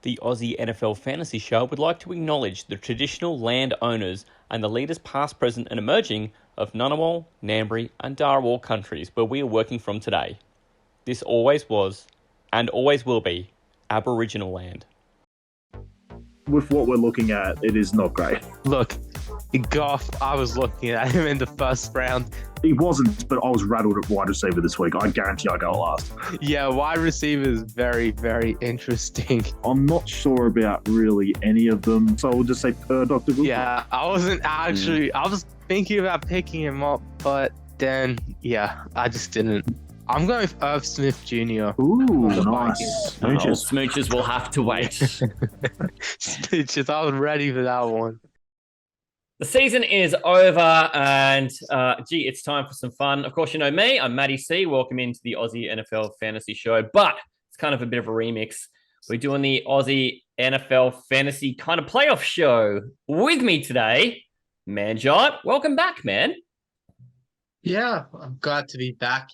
The Aussie NFL Fantasy Show would like to acknowledge the traditional land owners and the leaders past, present and emerging of Ngunnawal, Ngambri and Darawal countries where we are working from today. This always was, and always will be, Aboriginal land. With what we're looking at, it is not great. Look, Goff, I was looking at him in the first round. He wasn't, but I was rattled at wide receiver this week. I guarantee I go last. Yeah, wide receiver is very, very interesting. I'm not sure about really any of them, so we'll just say Dr. Google. Yeah, I wasn't actually, I was thinking about picking him up, but then, yeah, I just didn't. I'm going with Irv Smith Jr. Ooh, nice. Smooches. Smooches will have to wait. Smooches, I was ready for that one. The season is over and, it's time for some fun. Of course, you know me. I'm Matty C. Welcome into the Aussie NFL Fantasy Show, but it's kind of a bit of a remix. We're doing the Aussie NFL Fantasy kind of playoff show. With me today, Manjot. Welcome back, man. Yeah, I'm glad to be back,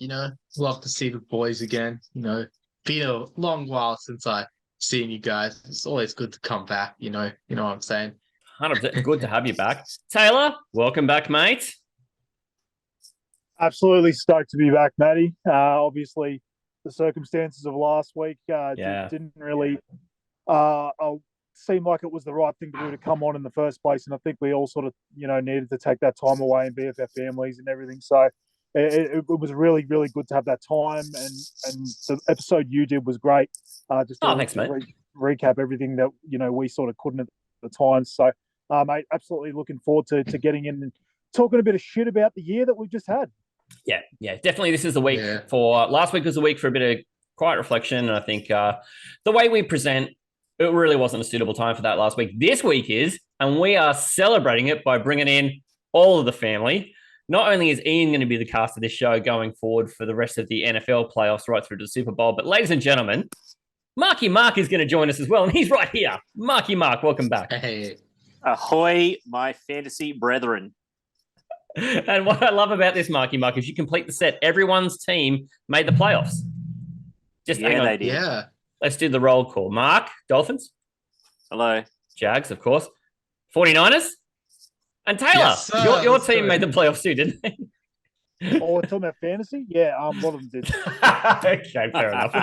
Love to see the boys again, Been a long while since I seen you guys. It's always good to come back, you know what I'm saying? 100% good to have you back. Taylor, welcome back, mate. Absolutely stoked to be back, Matty. Obviously, the circumstances of last week didn't really seem like it was the right thing to do to come on in the first place. And I think we all sort of, needed to take that time away and be with our families and everything. So it was really, really good to have that time. And the episode you did was great. Thanks, mate. Recap everything that, we sort of couldn't at the time. So, mate, absolutely looking forward to getting in and talking a bit of shit about the year that we've just had. Yeah, definitely. This is the week for last week was the week for a bit of quiet reflection. And I think the way we present, it really wasn't a suitable time for that last week. This week is, and we are celebrating it by bringing in all of the family. Not only is Ian going to be the cast of this show going forward for the rest of the NFL playoffs right through to the Super Bowl, but ladies and gentlemen, Marky Mark is going to join us as well, and he's right here. Marky Mark, welcome back. Hey. Ahoy, my fantasy brethren. And what I love about this, Marky Mark, is you complete the set. Everyone's team made the playoffs. Hang on. They did. Yeah. Let's do the roll call. Mark, Dolphins. Hello. Jags, of course. 49ers. And Taylor, Yes, your team made the playoffs too, didn't they? Oh, we're talking about fantasy? Yeah, a lot of them did. Okay, fair enough.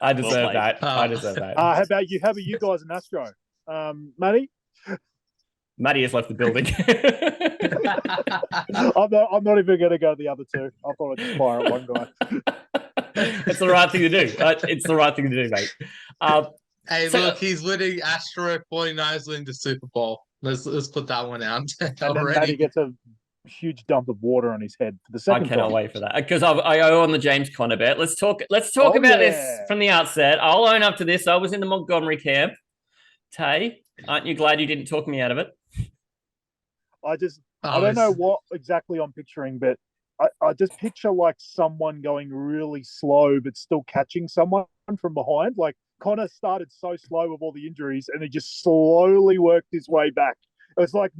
I deserve that. I deserve that. How about you? How about you guys in Astro? Matty? Matty has left the building. I'm not even going to go to the other two. I thought I'd just fire at one guy. It's the right thing to do. It's the right thing to do, mate. Look, he's winning Astro 49ers winning the Super Bowl. Let's put that one out. And then Matty gets a huge dump of water on his head for the second I cannot time. wait for that because I owe on the James Conner bet. Let's talk about this from the outset. I'll own up to this. I was in the Montgomery camp. Tay, aren't you glad you didn't talk me out of it? I don't know what exactly I'm picturing, but I just picture like someone going really slow but still catching someone from behind. Like Connor started so slow with all the injuries and he just slowly worked his way back. It was like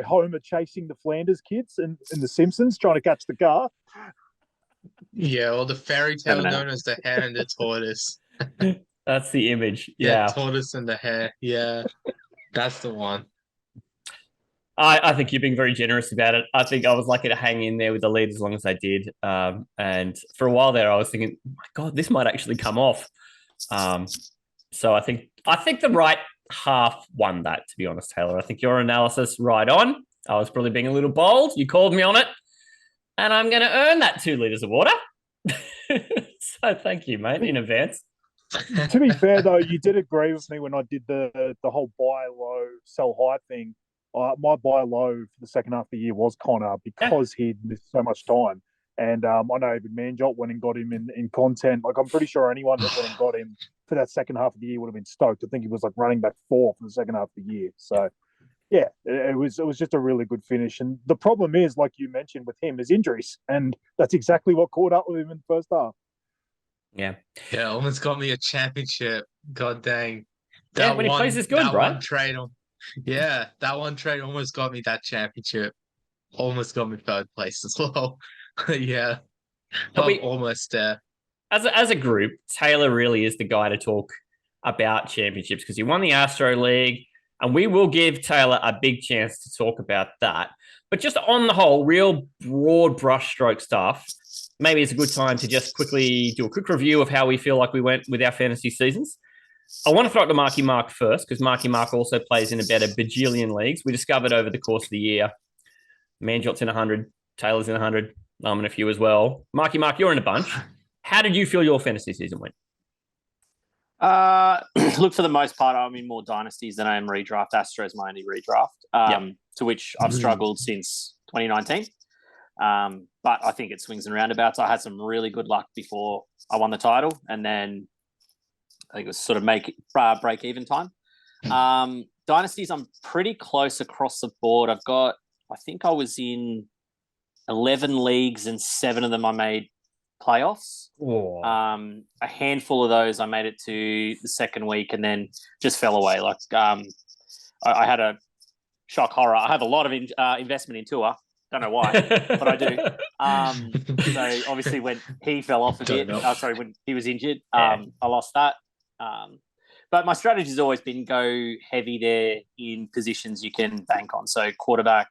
Homer chasing the Flanders kids in The Simpsons trying to catch the car. Yeah, well, the fairy tale known as the hare and the tortoise. That's the image. Yeah. Tortoise and the hare. Yeah, that's the one. I think you're being very generous about it. I think I was lucky to hang in there with the lead as long as I did. And for a while there, I was thinking, oh my God, this might actually come off. So I think the right half won that, to be honest, Taylor. I think your analysis right on. I was probably being a little bold. You called me on it. And I'm going to earn that 2 liters of water. So thank you, mate, in advance. To be fair, though, you did agree with me when I did the whole buy low, sell high thing. My buy low for the second half of the year was Connor because he'd missed so much time. And I know even Manjot went and got him in content. Like, I'm pretty sure anyone that went and got him for that second half of the year would have been stoked. I think he was like running back 4 for the second half of the year. So, yeah, it was just a really good finish. And the problem is, like you mentioned with him, is injuries. And that's exactly what caught up with him in the first half. Yeah. Yeah, almost got me a championship. God dang. When he plays this good, right? That one trade almost got me that championship. Almost got me third place as well. Yeah. But Almost there. as a group, Taylor really is the guy to talk about championships because he won the Astro League, and we will give Taylor a big chance to talk about that. But just on the whole, real broad brushstroke stuff, maybe it's a good time to just quickly do a quick review of how we feel like we went with our fantasy seasons. I want to throw it to Marky Mark first because Marky Mark also plays in about a bajillion leagues. We discovered over the course of the year, Manjot's in 100, Taylor's in 100, I'm in a few as well. Marky Mark, you're in a bunch. How did you feel your fantasy season went? Look, for the most part, I'm in more dynasties than I am redraft. Astro is my only redraft, to which I've struggled since 2019. But I think it swings and roundabouts. I had some really good luck before I won the title, and then I think it was sort of break even time. Dynasties, I'm pretty close across the board. I think I was in 11 leagues and 7 of them I made playoffs. Oh. A handful of those I made it to the second week and then just fell away. Like I had a shock horror. I have a lot of investment in Tua. Don't know why, but I do. So obviously when he fell off a bit, when he was injured, I lost that. But my strategy has always been go heavy there in positions you can bank on. So quarterback,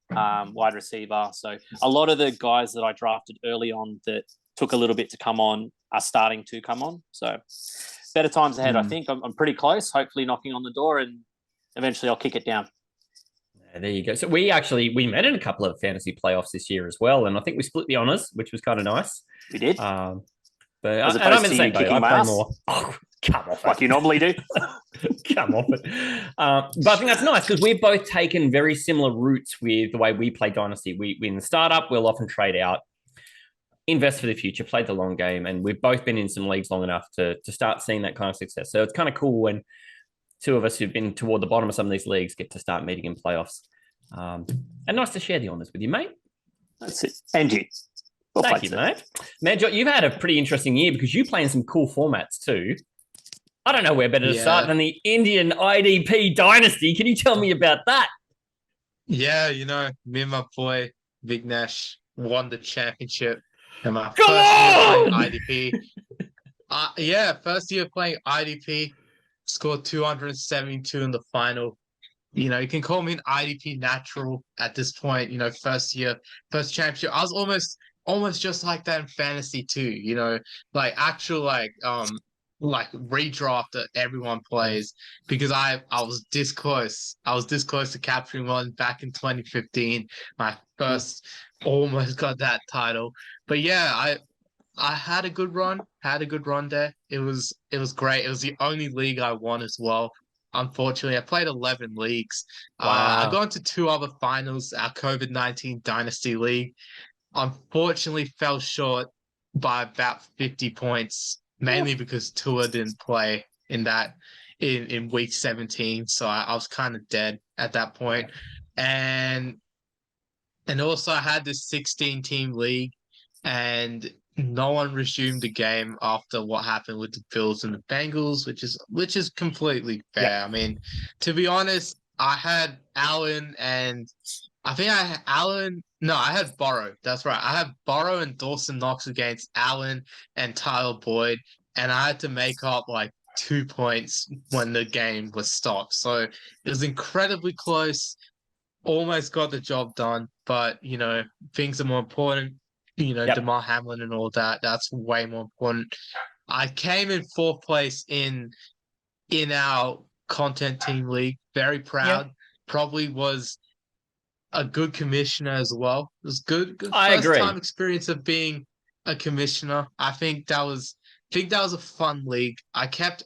wide receiver. So a lot of the guys that I drafted early on that took a little bit to come on are starting to come on. So better times ahead. I think I'm pretty close, hopefully knocking on the door, and eventually I'll kick it down. Yeah, there you go. So we met in a couple of fantasy playoffs this year as well, and I think we split the honors, which was kind of nice. We did. But As and I'm opposed in the to same you boat. kicking I my play ass? more. Oh, come off, Like you normally do. Come off it. But I think that's nice because we've both taken very similar routes with the way we play Dynasty. We in the startup, we'll often trade out, invest for the future, play the long game, and we've both been in some leagues long enough to start seeing that kind of success. So it's kind of cool when two of us who've been toward the bottom of some of these leagues get to start meeting in playoffs. And nice to share the honors with you, mate. That's it. And you. Well, Thank you, mate. Manjot, you've had a pretty interesting year because you play in some cool formats too. I don't know where better to start than the Indian IDP Dynasty. Can you tell me about that? Yeah, me and my boy Vignesh won the championship. And my Come first year on! playing IDP. First year playing IDP, scored 272 in the final. You can call me an IDP natural at this point. First year, first championship. I was almost just like that in fantasy too. Like actual like redraft that everyone plays, because I was this close. I was this close to capturing one back in 2015. My first almost got that title. But yeah, I had a good run. Had a good run there. It was great. It was the only league I won as well. Unfortunately, I played 11 leagues. I got into 2 other finals, our COVID-19 Dynasty League. Unfortunately, fell short by about 50 points, mainly because Tua didn't play in week 17. So I was kind of dead at that point. And also I had this 16-team league, and no one resumed the game after what happened with the Bills and the Bengals, which is completely fair. Yeah. I mean, to be honest, I had Allen and I think I had Allen. No, I had Burrow. That's right. I had Burrow and Dawson Knox against Allen and Tyler Boyd, and I had to make up like 2 points when the game was stopped. So it was incredibly close. Almost got the job done, but things are more important. DeMar Hamlin and all that. That's way more important. I came in 4th place in our content team league. Very proud. Yeah. Probably was a good commissioner as well. It was good I first agree. time experience of being a commissioner. I think that was a fun league. I kept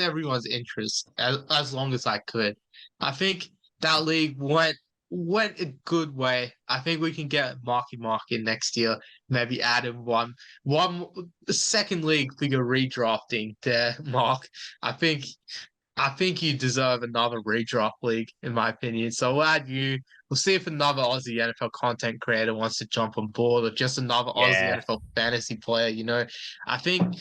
everyone's interest as long as I could. I think that league went a good way. I think we can get Marky Mark in next year. Maybe add in one second league for your redrafting there, Mark. I think you deserve another redraft league, in my opinion. So we'll add you. We'll see if another Aussie NFL content creator wants to jump on board, or just another Aussie NFL fantasy player. I think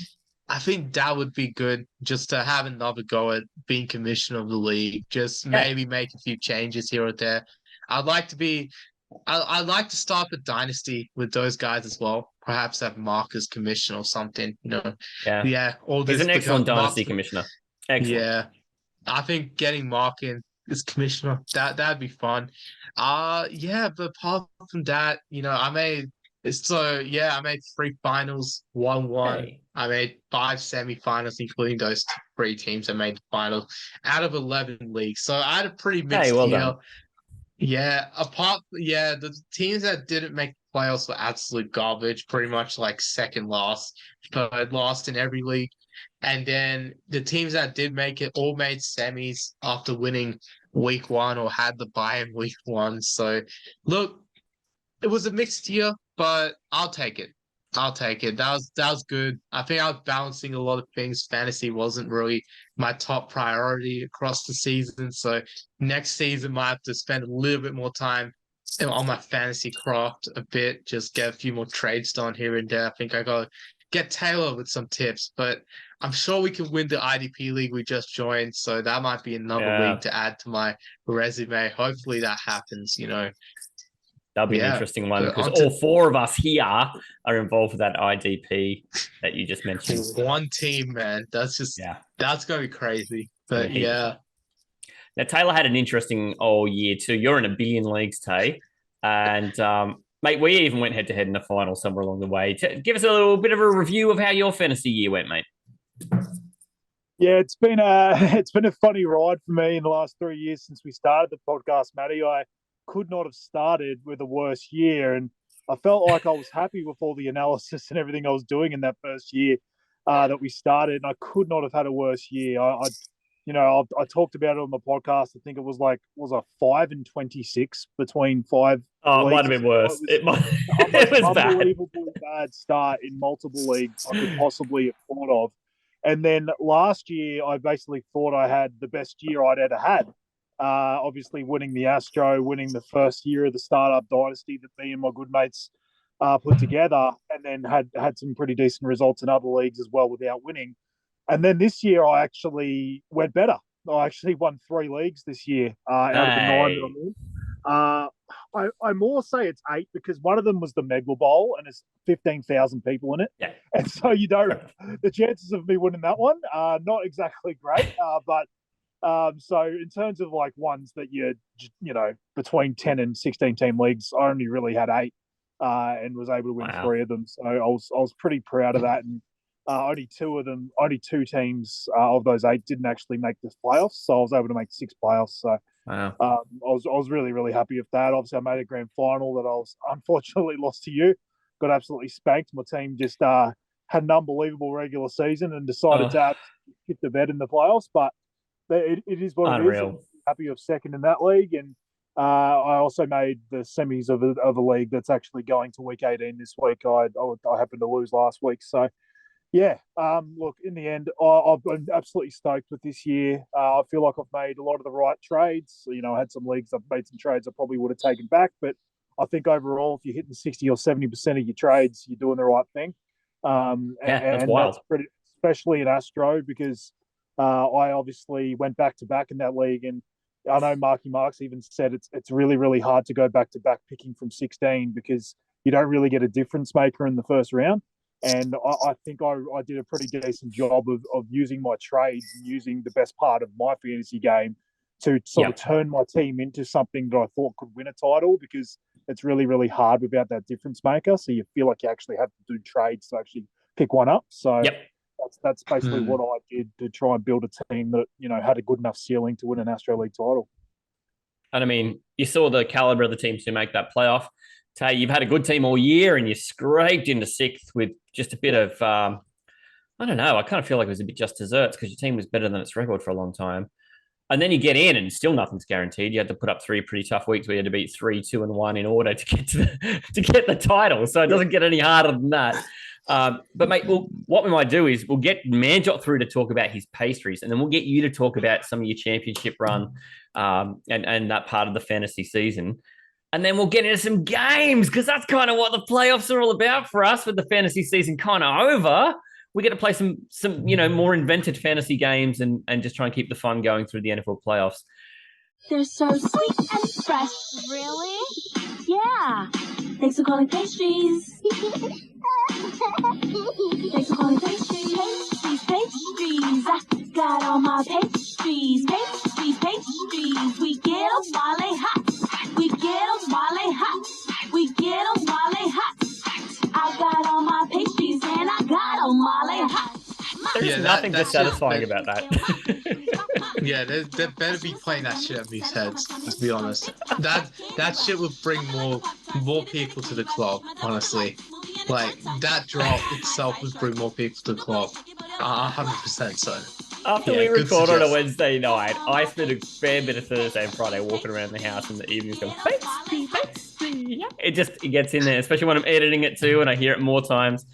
that would be good, just to have another go at being commissioner of the league. Just maybe make a few changes here or there. I'd like to start a dynasty with those guys as well. perhaps have Mark as commissioner or something. Yeah. Yeah, all this He's an excellent because dynasty Mark's- commissioner. Excellent. Yeah, I think getting Mark in as commissioner that'd be fun. Yeah, but apart from that, I made 3 finals, 1-1. Hey. I made 5 semifinals, including those three teams that made the finals out of 11 leagues. So I had a pretty mixed Well year. done. Yeah, the teams that didn't make the playoffs were absolute garbage, pretty much like second last, third last in every league. And then the teams that did make it all made semis after winning week one or had the bye in week one. So look, it was a mixed year, but I'll take it. I'll take it. That was good. I think I was balancing a lot of things. Fantasy wasn't really my top priority across the season. So next season might have to spend a little bit more time on my fantasy craft a bit, just get a few more trades done here and there. I think I got to get Taylor with some tips, but I'm sure we can win the IDP league we just joined. So that might be another league to add to my resume. Hopefully that happens, That'll be an interesting one because all four of us here are involved with that IDP that you just mentioned. One team, man. That's going to be crazy. But yeah. Now, Taylor had an interesting year too. You're in a billion leagues, Tay. And, mate, we even went head to head in the final somewhere along the way. Give us a little bit of a review of how your fantasy year went, mate. Yeah, it's been a funny ride for me in the last 3 years since we started the podcast, Matty. I could not have started with a worse year, and I felt like I was happy with all the analysis and everything I was doing in that first year that we started, and I could not have had a worse year. I talked about it on the podcast. I think it was like 5-26 between five. Oh, it might have been worse. It was bad. Unbelievably bad start in multiple leagues I could possibly have thought of. And then last year, I basically thought I had the best year I'd ever had. Obviously, winning the Astro, winning the first year of the startup dynasty that me and my good mates put together, and then had some pretty decent results in other leagues as well without winning. And then this year, I actually went better. I actually won 3 leagues this year out of the 9 that I'm in. I more say it's 8 because one of them was the Megla Bowl and there's 15,000 people in it. Yeah. And so the chances of me winning that one are not exactly great. So in terms of like ones that between 10 and 16 team leagues, I only really had 8 and was able to win 3 of them. So I was pretty proud of that. And only 2 teams of those 8 didn't actually make the playoffs. So I was able to make 6 playoffs. So wow. I was really, really happy with that. Obviously, I made a grand final that I was unfortunately lost to you. Got absolutely spanked. My team just had an unbelievable regular season and decided to hit the bed in the playoffs. But it is what it is. I'm happy with second in that league. And I also made the semis of a league that's actually going to week 18 this week. I happened to lose last week. So, yeah, look, in the end, I've been absolutely stoked with this year. I feel like I've made a lot of the right trades. I had some leagues I've made some trades I probably would have taken back. But I think overall, if you're hitting 60 or 70% of your trades, you're doing the right thing. That's wild. That's pretty, especially in Astro, because I obviously went back-to-back in that league. And I know Marky Marks even said it's really, really hard to go back-to-back picking from 16 because you don't really get a difference maker in the first round. And I think I did a pretty decent job of using my trades and using the best part of my fantasy game to sort of turn my team into something that I thought could win a title, because it's really, really hard without that difference maker. So you feel like you actually have to do trades to actually pick one up. So that's basically what I did to try and build a team that, had a good enough ceiling to win an Astro League title. And I mean, you saw the caliber of the teams who make that playoff. Tay, you've had a good team all year and you scraped into 6th with just a bit of, I don't know, I kind of feel like it was a bit just desserts because your team was better than its record for a long time. And then you get in and still nothing's guaranteed. You had to put up 3 pretty tough weeks where you had to beat 3, 2, and 1 in order to get to get the title. So it doesn't get any harder than that. But mate, what we might do is we'll get Manjot through to talk about his pastries, and then we'll get you to talk about some of your championship run and that part of the fantasy season. And then we'll get into some games, because that's kind of what the playoffs are all about for us. With the fantasy season kind of over, we get to play some more invented fantasy games and just try and keep the fun going through the NFL playoffs. They're so sweet and fresh. Really? Yeah. Thanks for calling pastries. Thanks for calling pastries. Pastries. I got all my pastries. Pastries. We get 'em while they hot. We get 'em while they hot. We get 'em while they hot. I got all my pastries and I got 'em while they hot. There's nothing dissatisfying about that. Yeah, they better be playing that shit at these heads. To be honest, that shit would bring more people to the club. Honestly, like that drop itself would bring more people to the club. 100% so. After Yeah, we good record on a suggestion. Wednesday night, I spent a fair bit of Thursday and Friday walking around the house in the evenings going, pastry, pastry. Yeah. It gets in there, especially when I'm editing it too and I hear it more times.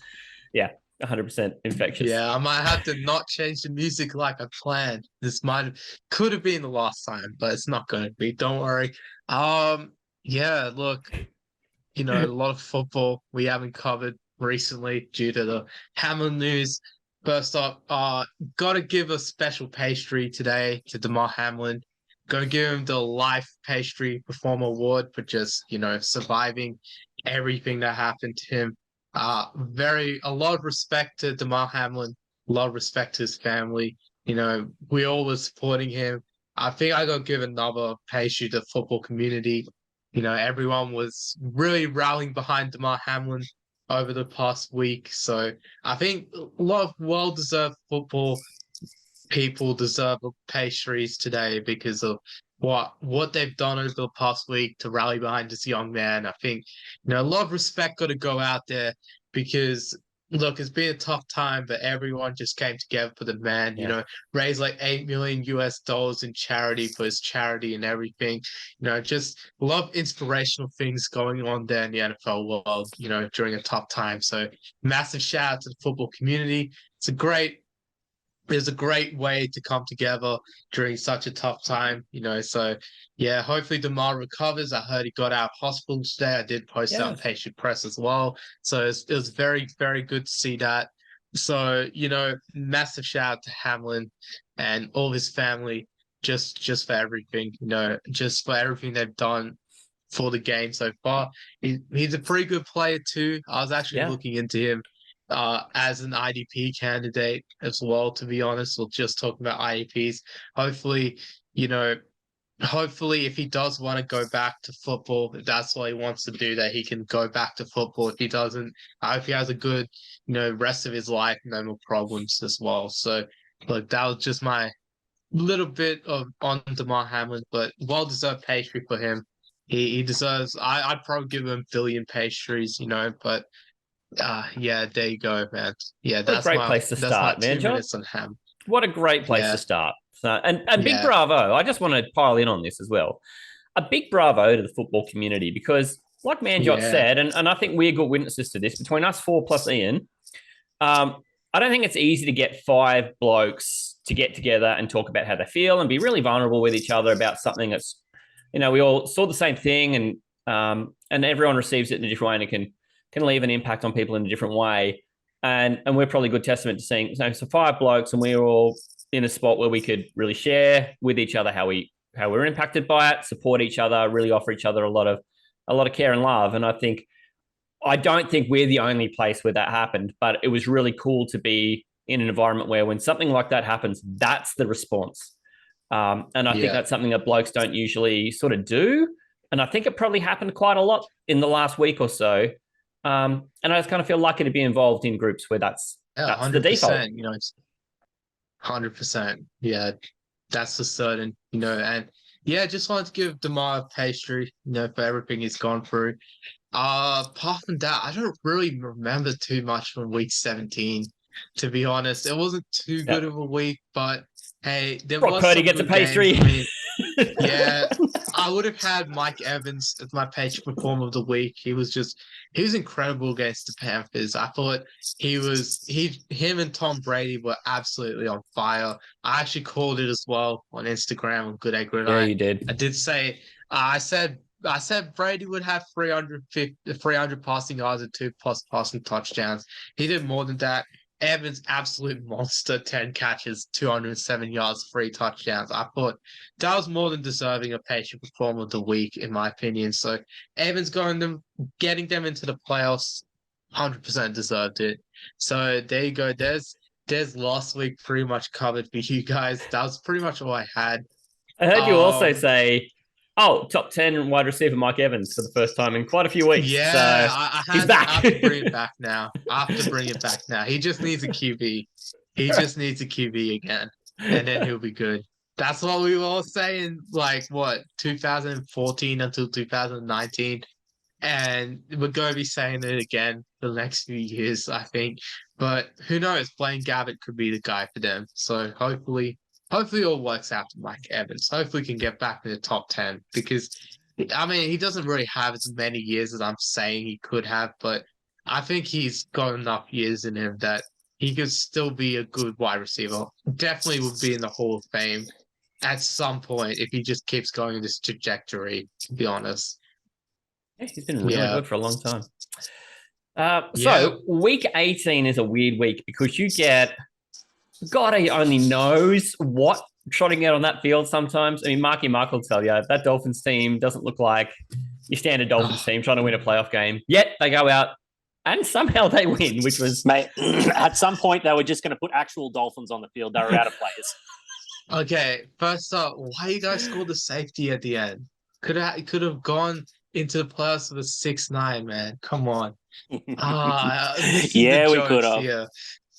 Yeah, 100% infectious. Yeah, I might have to not change the music like I planned. This could have been the last time, but it's not going to be. Don't worry. Yeah, look, a lot of football we haven't covered recently due to the Hammer news. First up, got to give a special pastry today to Damar Hamlin. Going to give him the Life Pastry Performer Award for just, surviving everything that happened to him. A lot of respect to Damar Hamlin, a lot of respect to his family. We all were supporting him. I think I got to give another pastry to the football community. Everyone was really rallying behind Damar Hamlin over the past week. So I think a lot of well-deserved football people deserve pastries today because of what they've done over the past week to rally behind this young man. I think, a lot of respect got to go out there because look, it's been a tough time, but everyone just came together for the man, raised like $8 million in charity for his charity and everything. Just a lot of inspirational things going on there in the NFL world, during a tough time. So massive shout out to the football community. It's a great way to come together during such a tough time, So, yeah, hopefully Damar recovers. I heard he got out of hospital today. I did post out patient press as well. So it was very, very good to see that. So, massive shout out to Hamlin and all his family just for everything, just for everything they've done for the game so far. He's a pretty good player too. I was actually looking into him as an IDP candidate as well, to be honest. We'll just talk about IDPs. Hopefully, if he does want to go back to football, if that's what he wants to do, that he can go back to football. If he doesn't, I hope he has a good, rest of his life, no more problems as well. So, look, that was just my little bit on Damar Hamlin, but well-deserved pastry for him. He deserves, I'd probably give him a billion pastries, but yeah, there you go, man. Yeah, that's a great place to start, man. 2 minutes on Ham. What a great place to start. So, and big bravo. I just want to pile in on this as well. A big bravo to the football community because, like Manjot said, and I think we're good witnesses to this, between us four plus Ian, I don't think it's easy to get 5 blokes to get together and talk about how they feel and be really vulnerable with each other about something that's, we all saw the same thing and everyone receives it in a different way and it can leave an impact on people in a different way. And we're probably a good testament to seeing, so 5 blokes and we're all in a spot where we could really share with each other how we're impacted by it, support each other, really offer each other a lot of care and love. And I don't think we're the only place where that happened, but it was really cool to be in an environment where when something like that happens, that's the response. And I think that's something that blokes don't usually sort of do. And I think it probably happened quite a lot in the last week or so. And I just kind of feel lucky to be involved in groups where that's 100%, the default. It's 100%. Yeah, that's for certain, and just wanted to give Damar a pastry, for everything he's gone through. Apart from that, I don't really remember too much from week 17, to be honest. It wasn't too good of a week, but hey, there was Purdy gets a pastry. Yeah, I would have had Mike Evans as my pastry performer of the week. He was incredible against the Panthers. I thought him and Tom Brady were absolutely on fire. I actually called it as well on Instagram on Good Egg Gridiron. Yeah, you did. I did say, I said Brady would have 300 passing yards and 2+ passing touchdowns. He did more than that. Evans, absolute monster, 10 catches, 207 yards, 3 touchdowns. I thought that was more than deserving a patient performer of the week, in my opinion. So Evans getting them into the playoffs, 100% deserved it. So there you go. There's last week pretty much covered for you guys. That was pretty much all I had. I heard you also Um, say, "Oh, top 10 wide receiver Mike Evans for the first time in quite a few weeks." Yeah, So he's back. I have to bring it back now. I have to bring it back now. He just needs a QB. He just needs a QB again, and then he'll be good. That's what we were all saying, like, what, 2014 until 2019. And we're going to be saying it again for the next few years, I think. But who knows? Blaine Gabbert could be the guy for them. So hopefully it all works out for Mike Evans. Hopefully he can get back in the top 10 because, I mean, he doesn't really have as many years as I'm saying he could have, but I think he's got enough years in him that he could still be a good wide receiver. Definitely would be in the Hall of Fame at some point if he just keeps going in this trajectory, to be honest. Yeah, he's been really Yeah. good for a long time. Yeah. So week 18 is a weird week because you get, God only knows what trotting out on that field sometimes. I mean, Marky Mark will tell you that Dolphins team doesn't look like your standard Dolphins team trying to win a playoff game. Yet they go out and somehow they win, which was... Mate, at some point they were just going to put actual Dolphins on the field. They were out of players. Okay, first up, why you guys scored the safety at the end? Could have gone into the playoffs with a 6-9, man. Come on. Yeah, we could have. Here.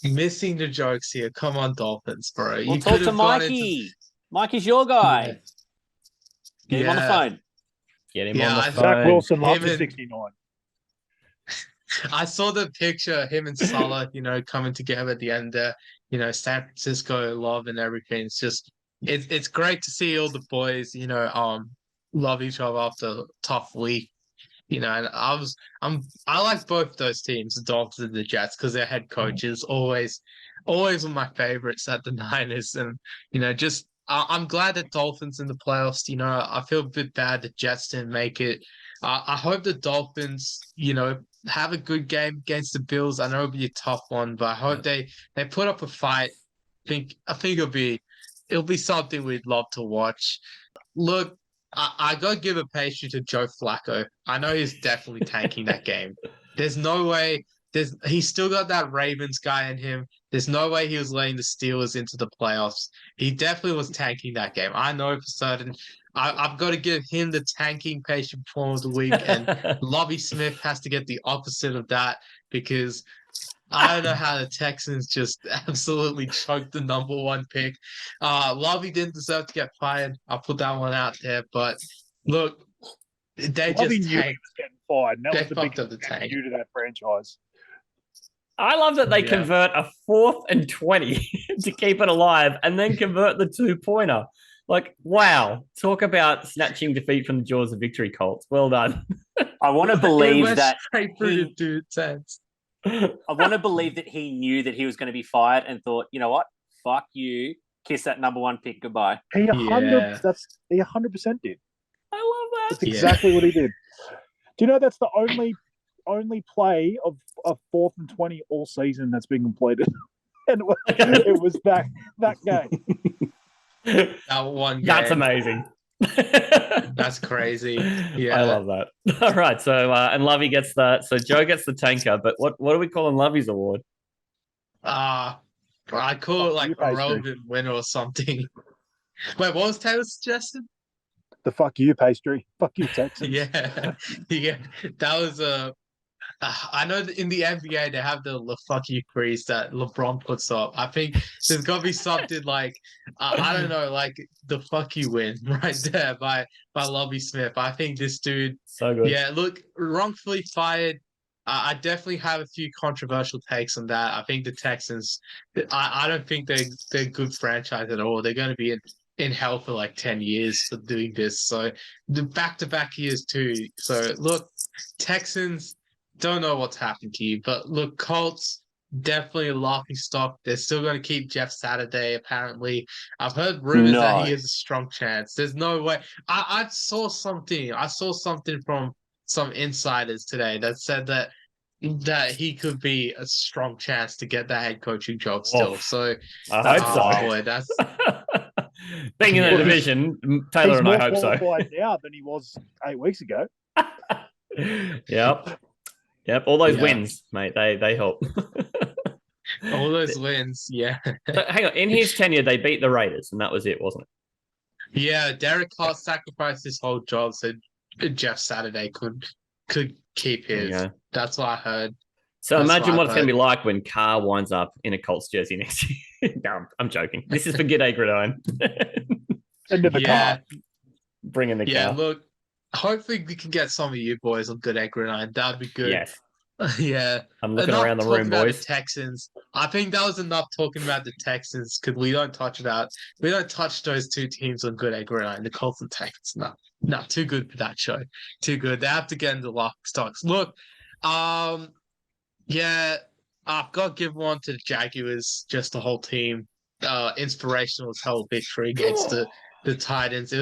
Missing the jokes here. Come on, Dolphins, bro. We'll You talk could to have gone Mikey. Mikey's your guy. Get him on the phone. Get him on the phone. Zach Wilson loves Him the and- 69. I saw the picture, him and Salah, coming together at the end there. San Francisco love and everything. It's just, it's great to see all the boys, love each other after a tough week. And I like both those teams, the Dolphins and the Jets, because their head coaches always one of my favorites at the Niners. And, I'm glad that Dolphins in the playoffs. I feel a bit bad the Jets didn't make it. I hope the Dolphins, have a good game against the Bills. I know it'll be a tough one, but I hope they put up a fight. I think it'll be something we'd love to watch. Look, I gotta give a pastry to Joe Flacco. I know he's definitely tanking that game. There's no way. He's still got that Ravens guy in him. There's no way he was letting the Steelers into the playoffs. He definitely was tanking that game. I know for certain. I've got to give him the tanking patient performer of the week, and Lovie Smith has to get the opposite of that because I don't know how the Texans just absolutely choked the number 1 pick. Lovie didn't deserve to get fired. I'll put that one out there. But look, they Lovie just knew he tanked. was getting fired, and that They was the fucked up biggest the tank. due to that franchise. I love that they Yeah. convert a 4th and 20 to keep it alive and then convert the 2-pointer. Like, wow. Talk about snatching defeat from the jaws of victory, Colts. Well done. I want to It believe went that straight through he- the dude's hands. I want to believe that he knew that he was going to be fired and thought, you know what? Fuck you. Kiss that number 1 pick goodbye. He 100 Yeah. he 100% did. I love that. That's exactly what he did. Do you know that's the only play of 4th and 20 all season that's been completed? And it was that game. That one game. That's amazing. That's crazy. Yeah. I love that. All right. So, and Lovey gets that. So Joe gets the tanker, but what are we calling Lovey's award? I call it like You a pastry. relevant winner or something. Wait, what was Taylor suggesting? The fuck you, pastry. Fuck you, Texans. Yeah. That was I know that in the NBA they have the fuck you crease that LeBron puts up. I think there's got to be something like I don't know, like the fuck you win right there by Lovie Smith. I think this dude, So good. yeah, look, wrongfully fired. I definitely have a few controversial takes on that. I think the Texans, I don't think they're a good franchise at all. They're going to be in hell for like 10 years for doing this. So the back-to-back years too. So look, Texans, don't know what's happened to you, but look, Colts, definitely a laughing stock. They're still going to keep Jeff Saturday, apparently. I've heard rumors that he has a strong chance. There's no way. I saw something from some insiders today that said that that he could be a strong chance to get that head coaching job still. Oof. So I hope so. boy, that's Being in the Yeah. division, Taylor He's and more I hope so. qualified now than he was 8 weeks ago. Yep. All those Yeah. wins, mate. They help. all those wins. Yeah. So, hang on. In his tenure, they beat the Raiders, and that was it, wasn't it? Yeah, Derek Carr sacrificed his whole job so Jeff Saturday could keep There you his. go. That's what I heard. So That's imagine what what I've it's going to heard. be like when Carr winds up in a Colts jersey next year. No, I'm joking. This is for G'day Gridiron. Into the Yeah, car. Bring in the yeah. car. Look, hopefully we can get some of you boys on Good Egg Gridiron. That'd be good. Yes. Yeah. I'm looking Enough around the talking room, about boys. the Texans. I think that was enough talking about the Texans because we don't touch those two teams on Good Egg Gridiron. The Colts and Texans. No, too good for that show. Too good. They have to get into lock stocks. Look, yeah, I've got to give one to the Jaguars, just the whole team. Inspirational as hell victory against the Titans. It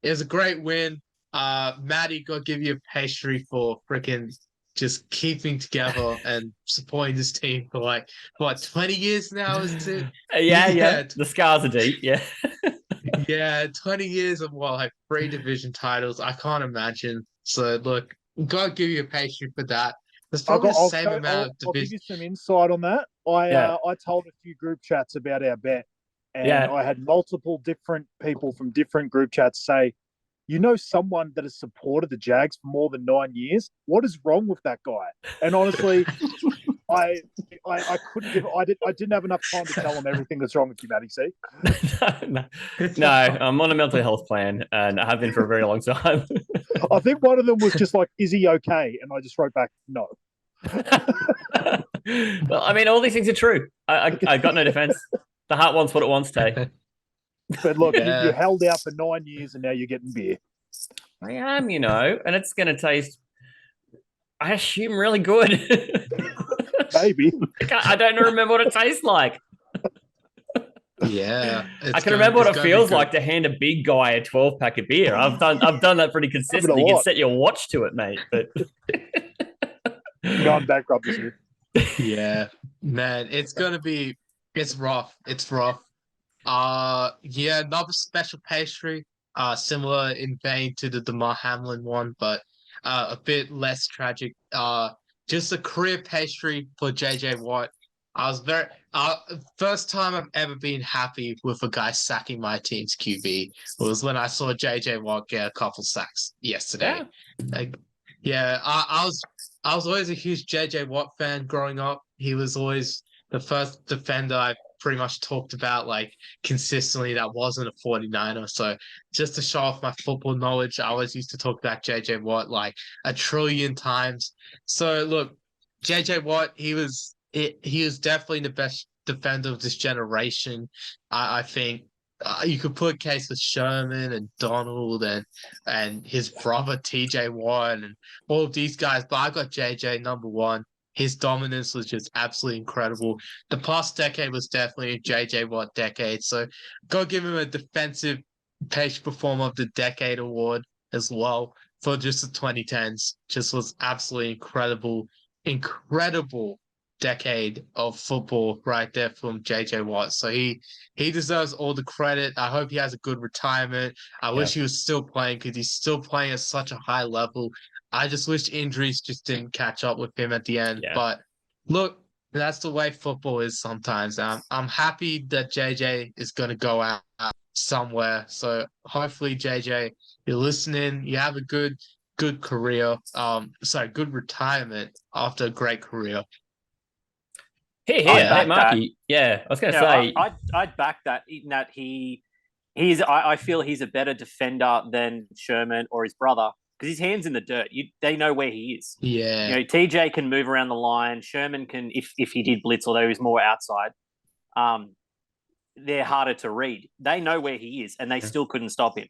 was a great win. Maddie, got to give you a pastry for freaking just keeping together and supporting this team for like what 20 years now, is it? Yeah. The scars are deep. Yeah. Yeah, 20 years of what, like 3 division titles. I can't imagine. So look, gotta give you a pastry for that. There's probably the same amount of I'll give division. you some insight on that. I told a few group chats about our bet, and Yeah. I had multiple different people from different group chats say, "You know, someone that has supported the Jags for more than 9 years. What is wrong with that guy?" And honestly, I couldn't give. I didn't have enough time to tell him everything that's wrong with you, Matty. See, No, I'm on a mental health plan, and I have been for a very long time. I think one of them was just like, "Is he okay?" And I just wrote back, "No." Well, I mean, all these things are true. I got no defense. The heart wants what it wants, Tay. But look, Yeah. you held out for 9 years, and now you're getting beer. I am, and it's going to taste, I assume, really good. Maybe. I don't remember what it tastes like. Yeah, I can remember what it feels like to hand a big guy a 12-pack of beer. I've done that pretty consistently. You can set your watch to it, mate. But I'm going bankrupt this year. Yeah, man, it's rough. It's rough. Yeah, another special pastry, similar in vein to the Damar Hamlin one, but a bit less tragic. Just a career pastry for JJ Watt. I was very first time I've ever been happy with a guy sacking my team's QB was when I saw JJ Watt get a couple sacks yesterday. Like, yeah, I was always a huge JJ Watt fan growing up. He was always the first defender I pretty much talked about like consistently that wasn't a 49er. So just to show off my football knowledge, I always used to talk about JJ Watt like a trillion times. So look, JJ Watt, he was definitely the best defender of this generation. I think you could put a case with Sherman and Donald and his brother TJ Watt and all of these guys, but I got JJ number one. His dominance was just absolutely incredible. The past decade was definitely a JJ Watt decade, so go give him a defensive page performer of the decade award as well for just the 2010s. Just was absolutely incredible decade of football right there from JJ Watt. So he deserves all the credit. I hope he has a good retirement. I wish he was still playing because he's still playing at such a high level. I just wish injuries just didn't catch up with him at the end. Yeah. But look, that's the way football is sometimes. I'm happy that JJ is going to go out somewhere. So hopefully, JJ, you're listening. You have a good career. Good retirement after a great career. Hey, Marky. Yeah, I was going to say. I'd back that in that I feel he's a better defender than Sherman or his brother because his hand's in the dirt. They know where he is. Yeah. TJ can move around the line. Sherman can, if he did blitz, although he's more outside. They're harder to read. They know where he is, and they still couldn't stop him.